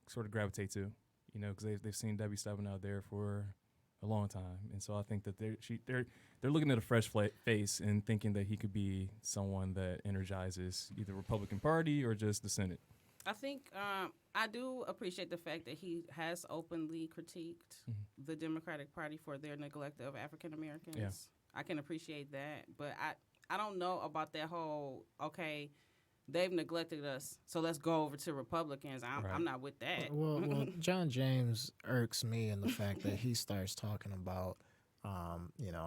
sort of gravitate to, because they've seen Debbie Stabenow there for a long time, and so I think that they're looking at a fresh face and thinking that he could be someone that energizes either Republican Party or just the Senate. I think I do appreciate the fact that he has openly critiqued the Democratic Party for their neglect of African Americans. Yeah. I can appreciate that, but I don't know about that whole they've neglected us, so let's go over to Republicans. I'm not with that. Well, John James irks me in the fact that he starts talking about,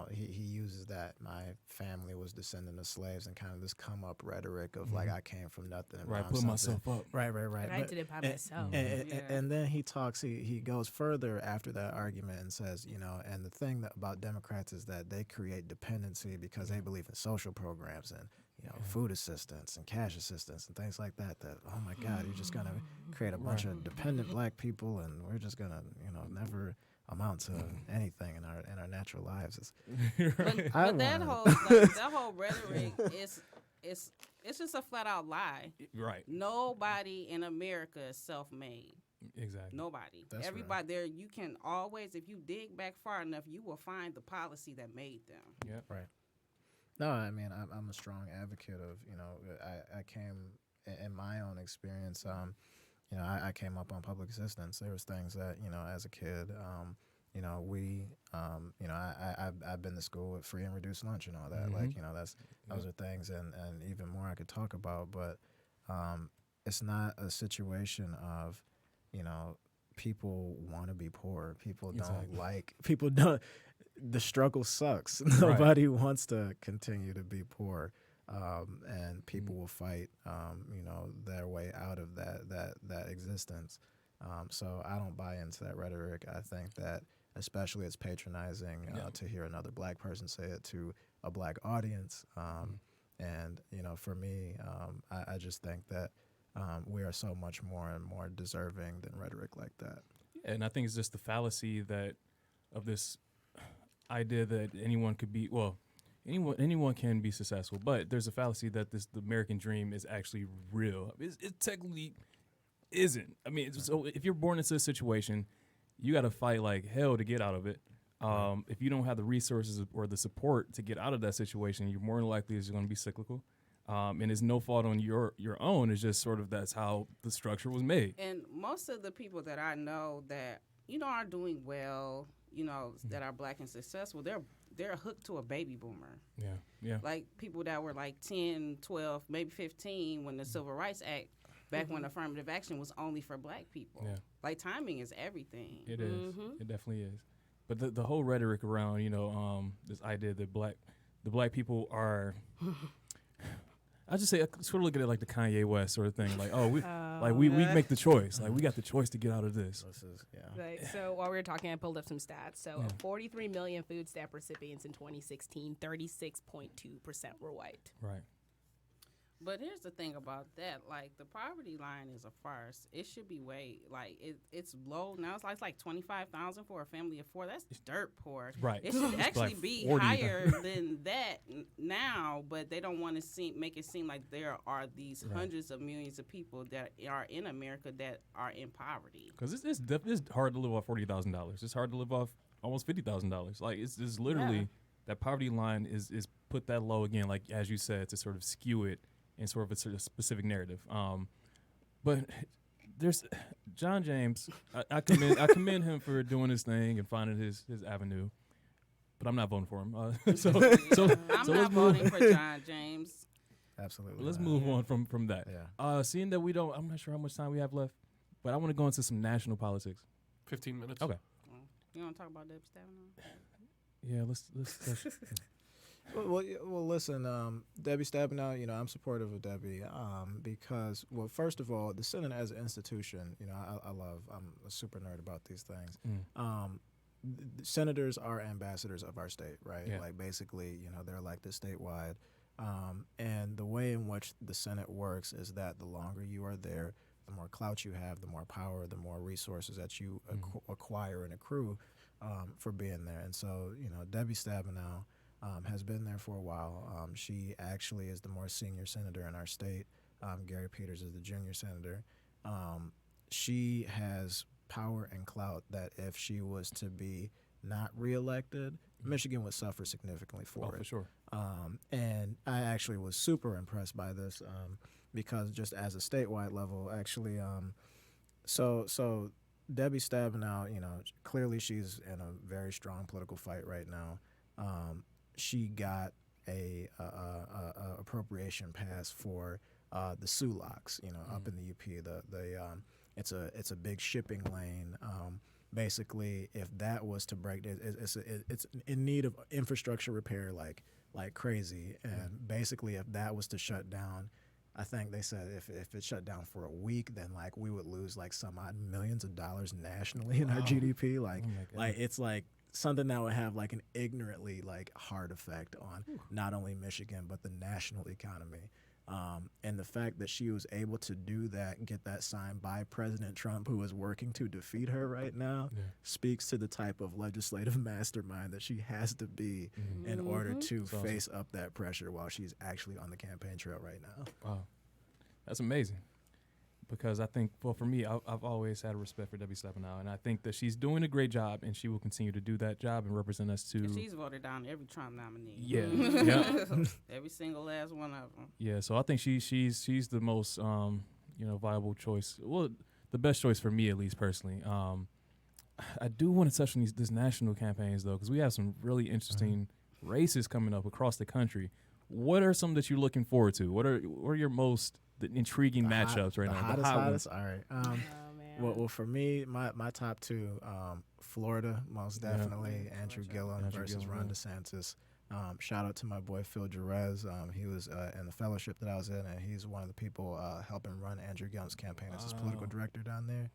he uses that my family was descendant of slaves and kind of this come up rhetoric of like I came from nothing. And Right, now put something. myself up. Right. But I But- did it by myself. And then he talks, he goes further after that argument and says, and the thing about Democrats is that they create dependency because they believe in social programs and, food assistance and cash assistance and things like that, oh my God, you're just going to create a bunch of dependent black people and we're just going to, never amount to anything in our natural lives. But that whole rhetoric is just a flat out lie. Right. Nobody in America is self-made. Exactly. Nobody. That's Everybody there. You can always, if you dig back far enough, you will find the policy that made them. Yep. Right. No, I mean, I'm a strong advocate of, I came, in my own experience, I came up on public assistance. There was things that, as a kid, I've been to school with free and reduced lunch and all that. Those are things and even more I could talk about, but it's not a situation of, people want to be poor. People don't the struggle sucks. Nobody wants to continue to be poor. And people will fight, their way out of that existence. So I don't buy into that rhetoric. I think that especially it's patronizing to hear another black person say it to a black audience. And, for me, I just think that we are so much more and more deserving than rhetoric like that. Yeah, and I think it's just the fallacy of this idea that anyone could be, anyone can be successful, but there's a fallacy that the American dream is actually real. It technically isn't. I mean, so if you're born into a situation, you got to fight like hell to get out of it. If you don't have the resources or the support to get out of that situation, you're more than likely it's going to be cyclical. And it's no fault on your own. It's just sort of that's how the structure was made. And most of the people that I know that, are doing well, that are black and successful, they're hooked to a baby boomer. Yeah. Like people that were like 10, 12, maybe 15 when the Civil Rights Act, back when affirmative action was only for black people. Yeah. Like timing is everything. It is. It definitely is. But the whole rhetoric around, this idea that the black people are, I just say, I sort of look at it like the Kanye West sort of thing. Like, we make the choice. Like, we got the choice to get out of this. Right. So while we were talking, I pulled up some stats. So 43 million food stamp recipients in 2016, 36.2% were white. Right. But here's the thing about that. Like, the poverty line is a farce. It should be it's low. Now it's like $25,000 for a family of 4. That's dirt poor. Right. It should actually like be 40. higher than that now, but they don't want to make it seem like there are these hundreds of millions of people that are in America that are in poverty. Because it's hard to live off $40,000. It's hard to live off almost $50,000. Like, it's literally that poverty line is put that low again, like as you said, to sort of skew it in sort of a sort of specific narrative. But there's John James. I commend him for doing his thing and finding his avenue. But I'm not voting for him. I'm not voting for John James. Absolutely. Let's move on from that. Yeah. Seeing that I'm not sure how much time we have left, but I want to go into some national politics. 15 minutes. Okay. You want to talk about Debbie Stabenow? Yeah, let's Well, listen, Debbie Stabenow, I'm supportive of Debbie because, well, first of all, the Senate as an institution, I'm a super nerd about these things. Senators are ambassadors of our state, right? Yeah. Like, basically, they're elected statewide. And the way in which the Senate works is that the longer you are there, the more clout you have, the more power, the more resources that you acquire and accrue for being there. And so, Debbie Stabenow has been there for a while. She actually is the more senior senator in our state. Gary Peters is the junior senator. She has power and clout that if she was to be not reelected, Michigan would suffer significantly for it. For sure. And I actually was super impressed by this because just as a statewide level, actually, so Debbie Stabenow, clearly she's in a very strong political fight right now. She got a appropriation passed for the SULOCs, up in the UP. It's a big shipping lane. Basically, if that was to break, it's in need of infrastructure repair like crazy. And basically, if that was to shut down, I think they said if it shut down for a week, then like we would lose like some odd millions of dollars nationally in our GDP. Like it's like something that would have like an ignorantly like hard effect on not only Michigan but the national economy. And the fact that she was able to do that and get that signed by President Trump, who is working to defeat her right now, speaks to the type of legislative mastermind that she has to be in order to face up that pressure while she's actually on the campaign trail right now. Wow. That's amazing. Because I think, well, for me, I've always had respect for Debbie Stabenow, and I think that she's doing a great job, and she will continue to do that job and represent us to. And she's voted down every Trump nominee. Yeah, Every single last one of them. Yeah, so I think she's the most viable choice. Well, the best choice for me, at least personally. I do want to touch on these national campaigns though, because we have some really interesting races coming up across the country. What are some that you're looking forward to? What are your most intriguing matchups right now? The hottest. All right. Well, for me, my top two, Florida, most definitely. Andrew Gillum versus Ron DeSantis. Shout out to my boy Phil Jerez. He was in the fellowship that I was in, and he's one of the people helping run Andrew Gillum's campaign as his political director down there.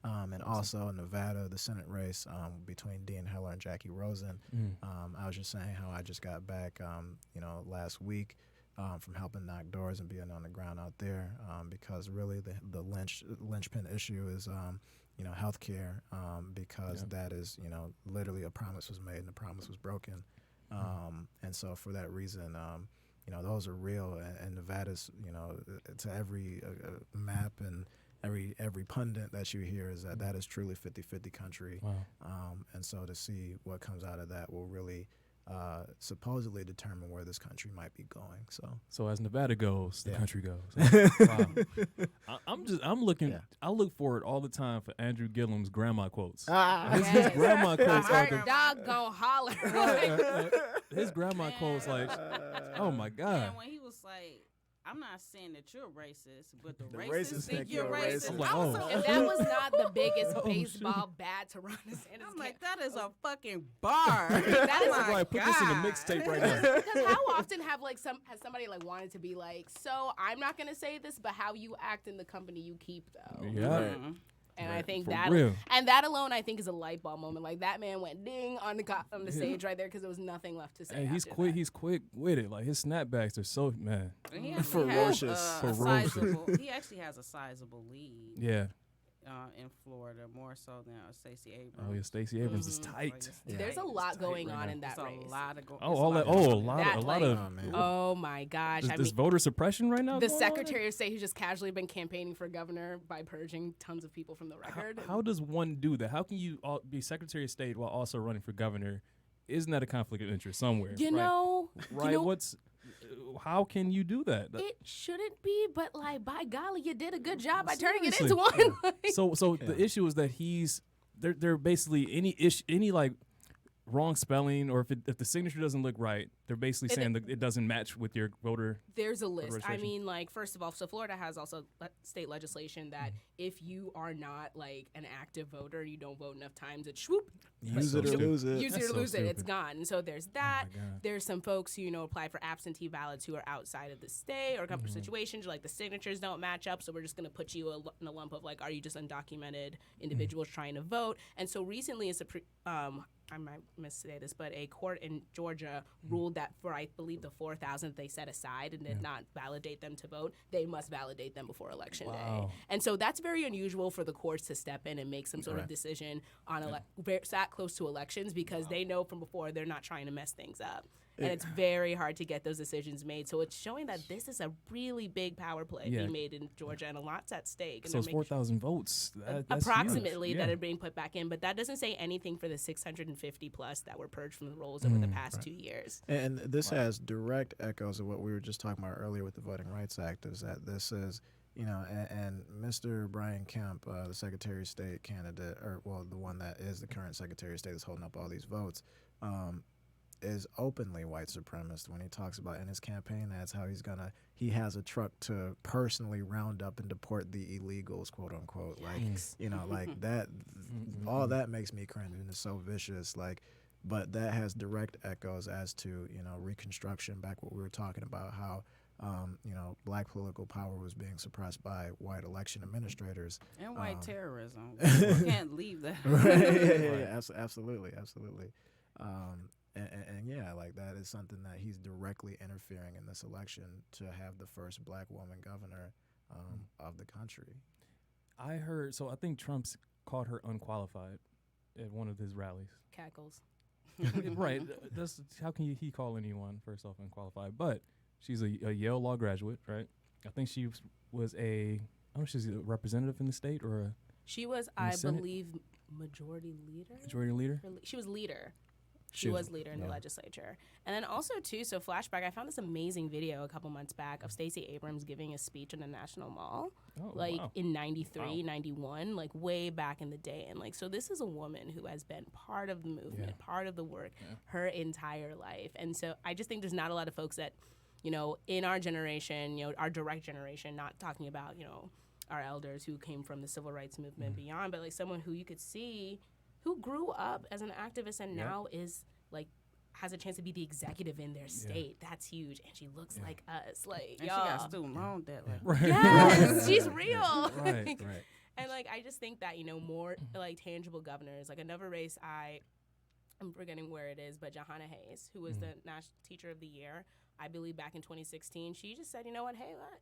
And also in Nevada, the Senate race between Dean Heller and Jackie Rosen. I was just saying how I just got back, last week from helping knock doors and being on the ground out there because really the linchpin issue is, healthcare because that is, literally a promise was made and the promise was broken. And so for that reason, those are real. And Nevada's, to every map and every pundit that you hear is that is truly 50-50 country. Wow. And so to see what comes out of that will really supposedly determine where this country might be going. So as Nevada goes, the Yeah. country goes. Wow. I'm looking. Yeah. I look forward all the time for Andrew Gillum's grandma quotes. Yes. His grandma quotes are Our dog gon' holler. his grandma quotes like, oh my God. And when he was like, I'm not saying that you're racist, but the racists racists think you're racist. I'm like, I was oh. If that was not the biggest baseball bat to Ron DeSantis, I'm like, that is a fucking bar. That is Oh my Right, put this in the God. mixtape right now. because how often has somebody like wanted to be like, so I'm not gonna say this, but how you act in the company you keep though. Yeah. Mhm. And I think For that real. and that alone I think is a light bulb moment. Like that man went ding on the stage right there because there was nothing left to say. And he's after quick. that. He's quick with it. Like his snapbacks are so man. And he actually Ferocious. has, Ferocious. he actually has a sizable lead Yeah. in Florida, more so than Stacey Abrams. Oh yeah. Stacey Abrams is Mhm. tight. Like, it's Yeah. There's a tight. lot It's tight going right on now. in that It's race. a lot of Oh, all that. Oh, a lot. That, A lot like, of. Oh, man. Oh my gosh! I This mean, voter suppression right now. the going on? Secretary of State who's just casually been campaigning for governor by purging tons of people from the record. How does one do that? How can you be Secretary of State while also running for governor? Isn't that a conflict of interest somewhere? you right? know, Right. you know, What's? How can you do that? it shouldn't be, but like by golly, you did a good job by turning it Seriously. into one. So the issue is that they're basically any like wrong spelling or if the signature doesn't look right, they're basically saying that it doesn't match with your voter. There's a list. I registration. mean, like, first of all, so Florida has also state legislation that if you are not like an active voter, you don't vote enough times, it's swoop. Use so it or stupid. lose it. Use it That's or so lose it. It's stupid. gone. And so there's that. my God. There's some folks who, apply for absentee ballots who are outside of the state or a couple of situations like the signatures don't match up. So we're just going to put you in a lump of like, are you just undocumented individuals trying to vote? And so recently, I might missay this, but a court in Georgia ruled that for, I believe, the 4,000 they set aside and did not validate them to vote, they must validate them before Election Day. Wow. And so that's very unusual for the courts to step in and make some sort of decision on that close to elections because they know from before they're not trying to mess things up. And it's very hard to get those decisions made. So it's showing that this is a really big power play being made in Georgia and a lot's at stake. And So it's they're making 4,000 votes. That's approximately huge. that Yeah. are being put back in, but that doesn't say anything for the 650 plus that were purged from the rolls over the past 2 years. And this has direct echoes of what we were just talking about earlier with the Voting Rights Act, is that this is, and Mr. Brian Kemp, the Secretary of State candidate, or, well, the one that is the current Secretary of State that's holding up all these votes, is openly white supremacist when he talks about in his campaign ads how he has a truck to personally round up and deport the illegals, quote unquote. Yikes. Like, like that, all that makes me cringe and it's so vicious. Like, but that has direct echoes as to, Reconstruction, back what we were talking about, how, black political power was being suppressed by white election administrators. And white terrorism. We can't leave that. Right, yeah, absolutely. And yeah, like that is something that he's directly interfering in this election to have the first black woman governor of the country. I heard. So I think Trump's called her unqualified at one of his rallies. Cackles. Right. That's how can he call anyone first off unqualified? But she's a Yale law graduate, right? I think she was I don't know if she's a representative in the state or She was, In the I Senate? believe, majority leader. majority leader. She was leader. She She was- was leader in the yeah. legislature. And then also, too, so flashback, I found this amazing video a couple months back of Stacey Abrams giving a speech in the National Mall, Oh, like wow. in 93, Wow. 91, like way back in the day. And like, so this is a woman who has been part of the movement, Yeah. part of the work Yeah. her entire life. And so I just think there's not a lot of folks that, in our generation, our direct generation, not talking about, our elders who came from the civil rights movement Mm-hmm. beyond, but like someone who you could see who grew up as an activist and Yeah. now is like has a chance to be the executive in their state. That's huge. And she looks like us. Like, And she y'all. got student loan debt. Like, Right. Yes, she's real. Right. Like, Right. and like I just think that, more like tangible governors, like another race I'm forgetting where it is, but Johanna Hayes, who was the National Teacher of the Year, I believe back in 2016, she just said, hey, what?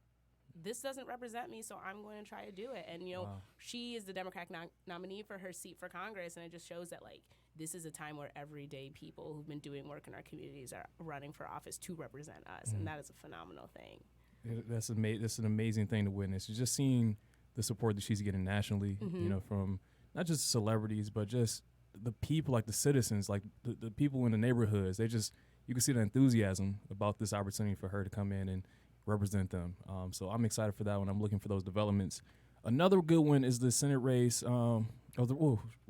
This doesn't represent me, so I'm going to try to do it. And, Wow. she is the Democratic nominee for her seat for Congress, and it just shows that, like, this is a time where everyday people who've been doing work in our communities are running for office to represent us, and that is a phenomenal thing. That's an amazing thing to witness. You're just seeing the support that she's getting nationally, you know, from not just celebrities, but just the people, like the citizens, like the people in the neighborhoods. They just, you can see the enthusiasm about this opportunity for her to come in and represent them. So I'm excited for that one. I'm looking for those developments. Another good one is the Senate race. What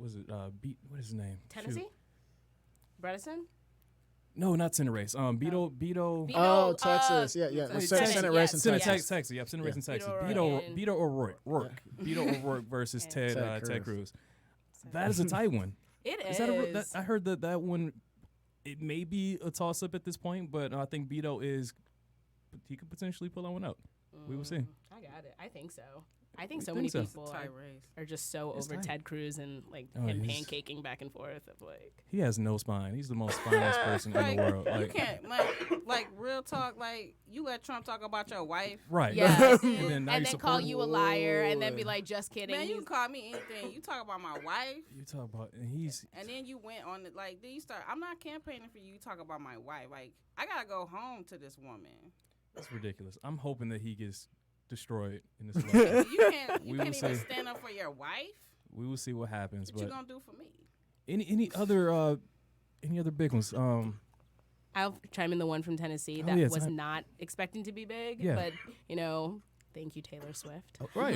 is his name? Tennessee? Shoot. Bredesen? No, not Senate race. Beto. Oh, Texas. Yeah. Senate race in Senate Texas. Texas. Yep, Senate race in Texas. Beto Beto O'Rourke. Beto O'Rourke versus Ted Cruz. That is a tight one. It is. I heard that one, it may be a toss-up at this point, but I think Beto he could potentially pull that one up. We will see. I got it. I think so. I think so many people are just so It's over tight. Ted Cruz and him pancaking back and forth of He has no spine. He's the most spineless person in the world. You can't like real talk. Like you let Trump talk about your wife, right? Yeah, and then call you a liar, and then be like, "Just kidding." Man, you can call me anything. You talk about my wife. You talk about and then you went on it like then you start. I'm not campaigning for you. You talk about my wife. Like I gotta go home to this woman. That's ridiculous. I'm hoping that he gets destroyed in this election. You can't even stand up for your wife. We will see what happens. What you gonna do for me? Any other big ones? I'll chime in the one from Tennessee that was not expecting to be big, but thank you, Taylor Swift. Oh, right.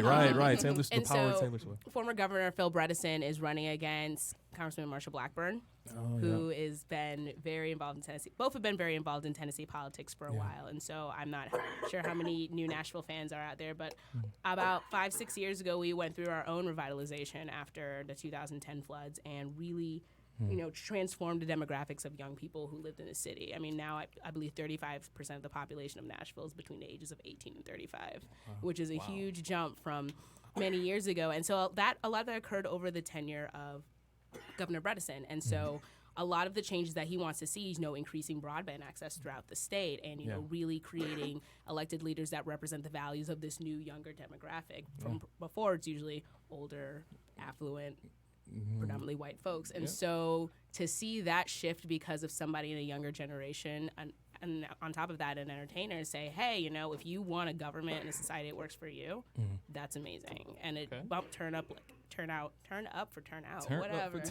Taylor Swift. Former Governor Phil Bredesen is running against Congressman Marsha Blackburn, who has been very involved in Tennessee. Both have been very involved in Tennessee politics for a while, and so I'm not sure how many new Nashville fans are out there, but about 5-6 years ago, we went through our own revitalization after the 2010 floods and really transformed the demographics of young people who lived in the city. I mean, now I believe 35% of the population of Nashville is between the ages of 18 and 35, which is a huge jump from many years ago. And so a lot of that occurred over the tenure of Governor Bredesen. And so a lot of the changes that he wants to see is, increasing broadband access throughout the state and, really creating elected leaders that represent the values of this new, younger demographic. From before, it's usually older, affluent, predominantly white folks. And so to see that shift because of somebody in a younger generation and on top of that, an entertainer say, hey, if you want a government and a society that works for you, that's amazing. And it bumped turn up for turnout, whatever.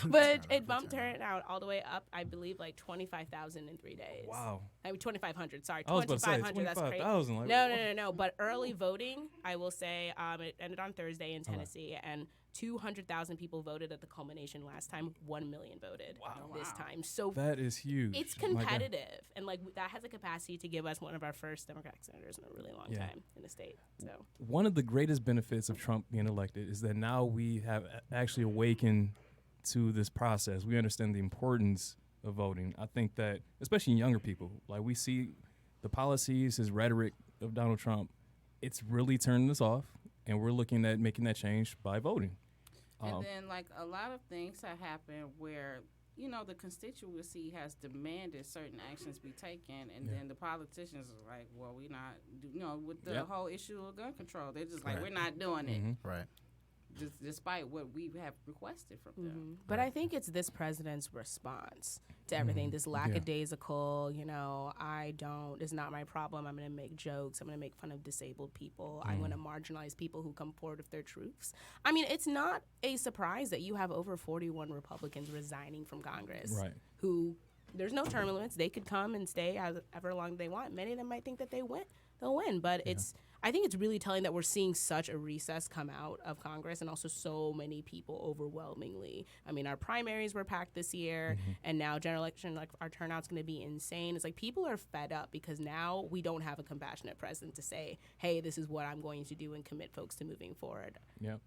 But it bumped turnout all the way up, I believe, like 25,000 in 3 days. Wow. I mean, 2,500, sorry. 2,500, that's crazy. Like, No. But early voting, I will say, it ended on Thursday in Tennessee, and 200,000 people voted at the culmination last time. 1 million voted this time. So that is huge. It's competitive, and that has a capacity to give us one of our first Democratic senators in a really long time in the state. So one of the greatest benefits of Trump being elected is that now we have actually awakened to this process. We understand the importance of voting. I think that, especially in younger people, like we see the policies, his rhetoric of Donald Trump, it's really turning us off, and we're looking at making that change by voting. And then, a lot of things have happened where, the constituency has demanded certain actions be taken, and then the politicians are like, well, we not, with the whole issue of gun control, they're just like, we're not doing it. Right. Despite what we have requested from them. But I think it's this president's response to everything, this lackadaisical, it's not my problem. I'm going to make jokes. I'm going to make fun of disabled people. I'm going to marginalize people who come forward with their truths. I mean, it's not a surprise that you have over 41 Republicans resigning from Congress who there's no term limits. They could come and stay however long they want. Many of them might think that they'll win. But I think it's really telling that we're seeing such a recess come out of Congress, and also so many people overwhelmingly. I mean, our primaries were packed this year, and now general election, our turnout's going to be insane. It's like people are fed up because now we don't have a compassionate president to say, hey, this is what I'm going to do and commit folks to moving forward. Yep.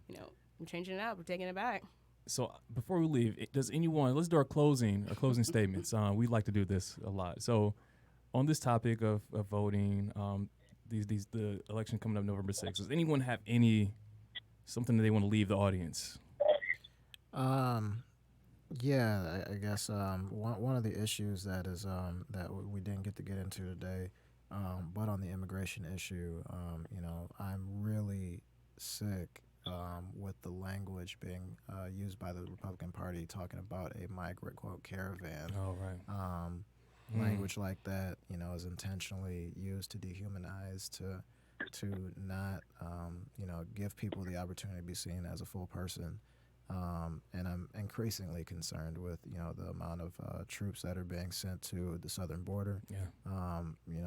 We're changing it up. We're taking it back. So before we leave, let's do our closing statements. We like to do this a lot. So on this topic of voting, the election coming up November 6th, does anyone have something that they want to leave the audience? Yeah, I guess one of the issues that is that we didn't get to get into today, but on the immigration issue, I'm really sick with the language being used by the Republican Party talking about a migrant, quote, caravan. Oh, right. Language like that, is intentionally used to dehumanize, to not, give people the opportunity to be seen as a full person. And I'm increasingly concerned with, the amount of troops that are being sent to the southern border,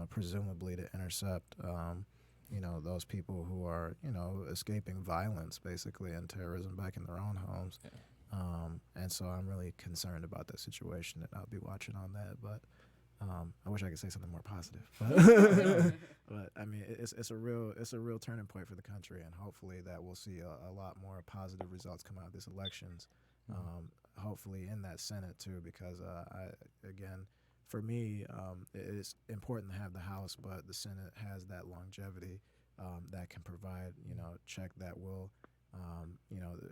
presumably to intercept, those people who are, escaping violence, basically, and terrorism back in their own homes. Yeah. And so I'm really concerned about that situation, and I'll be watching on that. But I wish I could say something more positive. But I mean, it's a real turning point for the country, and hopefully that we'll see a lot more positive results come out of these elections. Hopefully in that Senate too, because for me, it's important to have the House, but the Senate has that longevity that can provide, check that will.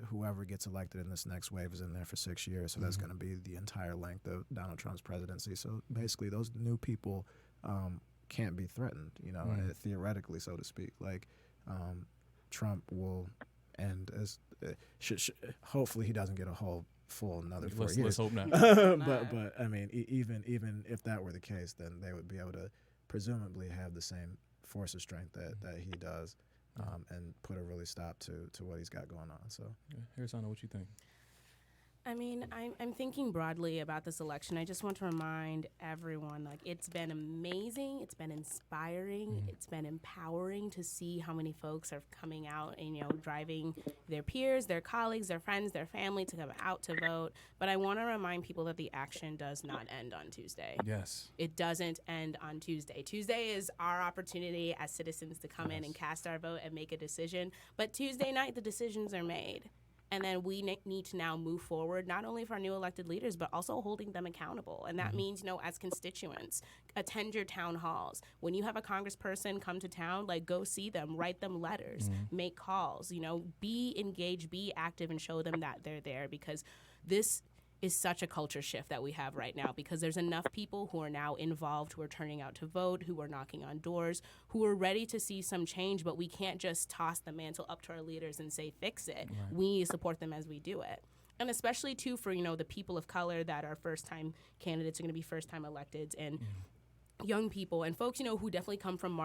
Whoever gets elected in this next wave is in there for 6 years, so that's going to be the entire length of Donald Trump's presidency. So basically, those new people can't be threatened, theoretically, so to speak. Like Trump will end as hopefully he doesn't get a whole full another 4 years. Let's hope not. but I mean, even if that were the case, then they would be able to presumably have the same force of strength that he does. And put a really stop to what he's got going on. So, Harrison, what you think? I mean, I'm thinking broadly about this election. I just want to remind everyone, like, it's been amazing. It's been inspiring. It's been empowering to see how many folks are coming out and, driving their peers, their colleagues, their friends, their family to come out to vote. But I want to remind people that the action does not end on Tuesday. Yes. It doesn't end on Tuesday. Tuesday is our opportunity as citizens to come in and cast our vote and make a decision. But Tuesday night, the decisions are made. And then we need to now move forward, not only for our new elected leaders, but also holding them accountable. And that means, as constituents, attend your town halls. When you have a congressperson come to town, go see them, write them letters, make calls, be engaged, be active, and show them that they're there, because this is such a culture shift that we have right now, because there's enough people who are now involved, who are turning out to vote, who are knocking on doors, who are ready to see some change, but we can't just toss the mantle up to our leaders and say, fix it. Right. We need to support them as we do it. And especially, too, for, the people of color that are first-time candidates, are going to be first-time electeds, and young people and folks, who definitely come from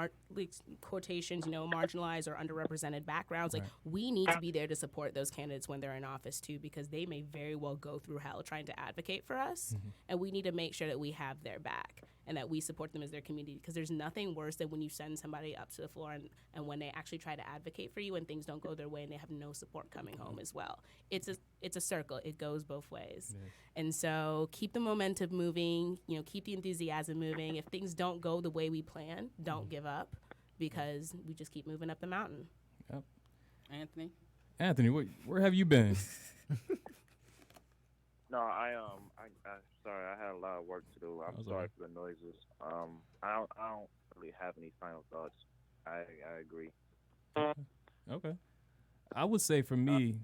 quotations, marginalized or underrepresented backgrounds. Right. We need to be there to support those candidates when they're in office too, because they may very well go through hell trying to advocate for us, and we need to make sure that we have their back and that we support them as their community, because there's nothing worse than when you send somebody up to the floor and when they actually try to advocate for you and things don't go their way and they have no support coming home as well. It's a circle. It goes both ways. Yeah. And so keep the momentum moving, keep the enthusiasm moving. If things don't go the way we plan, don't give up, because we just keep moving up the mountain. Yep. Anthony, where have you been? No, I sorry, I had a lot of work to do. I'm sorry for the noises. I don't really have any final thoughts. I agree. Okay. I would say for me,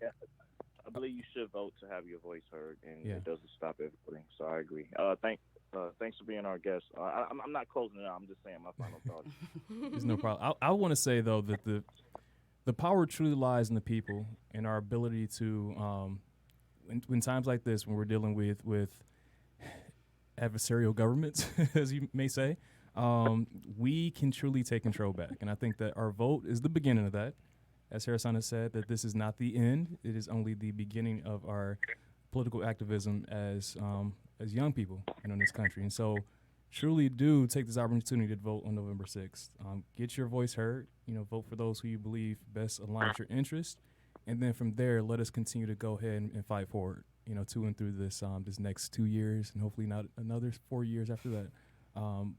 I believe you should vote to have your voice heard, and yeah. It doesn't stop everything. So I agree. Thanks for being our guest. I'm not closing it out. I'm just saying my final thoughts. There's no problem. I want to say though that the power truly lies in the people and our ability to. In times like this, when we're dealing with adversarial governments, as you may say, we can truly take control back. And I think that our vote is the beginning of that. As Harrison has said, that this is not the end. It is only the beginning of our political activism as young people in this country. And so truly do take this opportunity to vote on November 6th. Get your voice heard. Vote for those who you believe best align with your interests. And then from there, let us continue to go ahead and fight forward, to and through this next 2 years, and hopefully not another 4 years after that.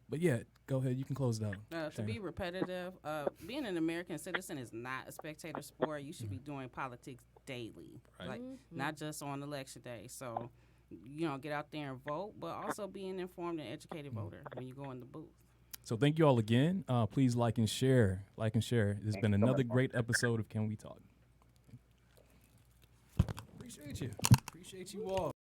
But yeah, go ahead. You can close it out. To be repetitive, being an American citizen is not a spectator sport. You should be doing politics daily, right. Not just on election day. So, get out there and vote, but also be an informed and educated voter when you go in the booth. So thank you all again. Please like and share. It's been another great episode of Can We Talk. Appreciate you all.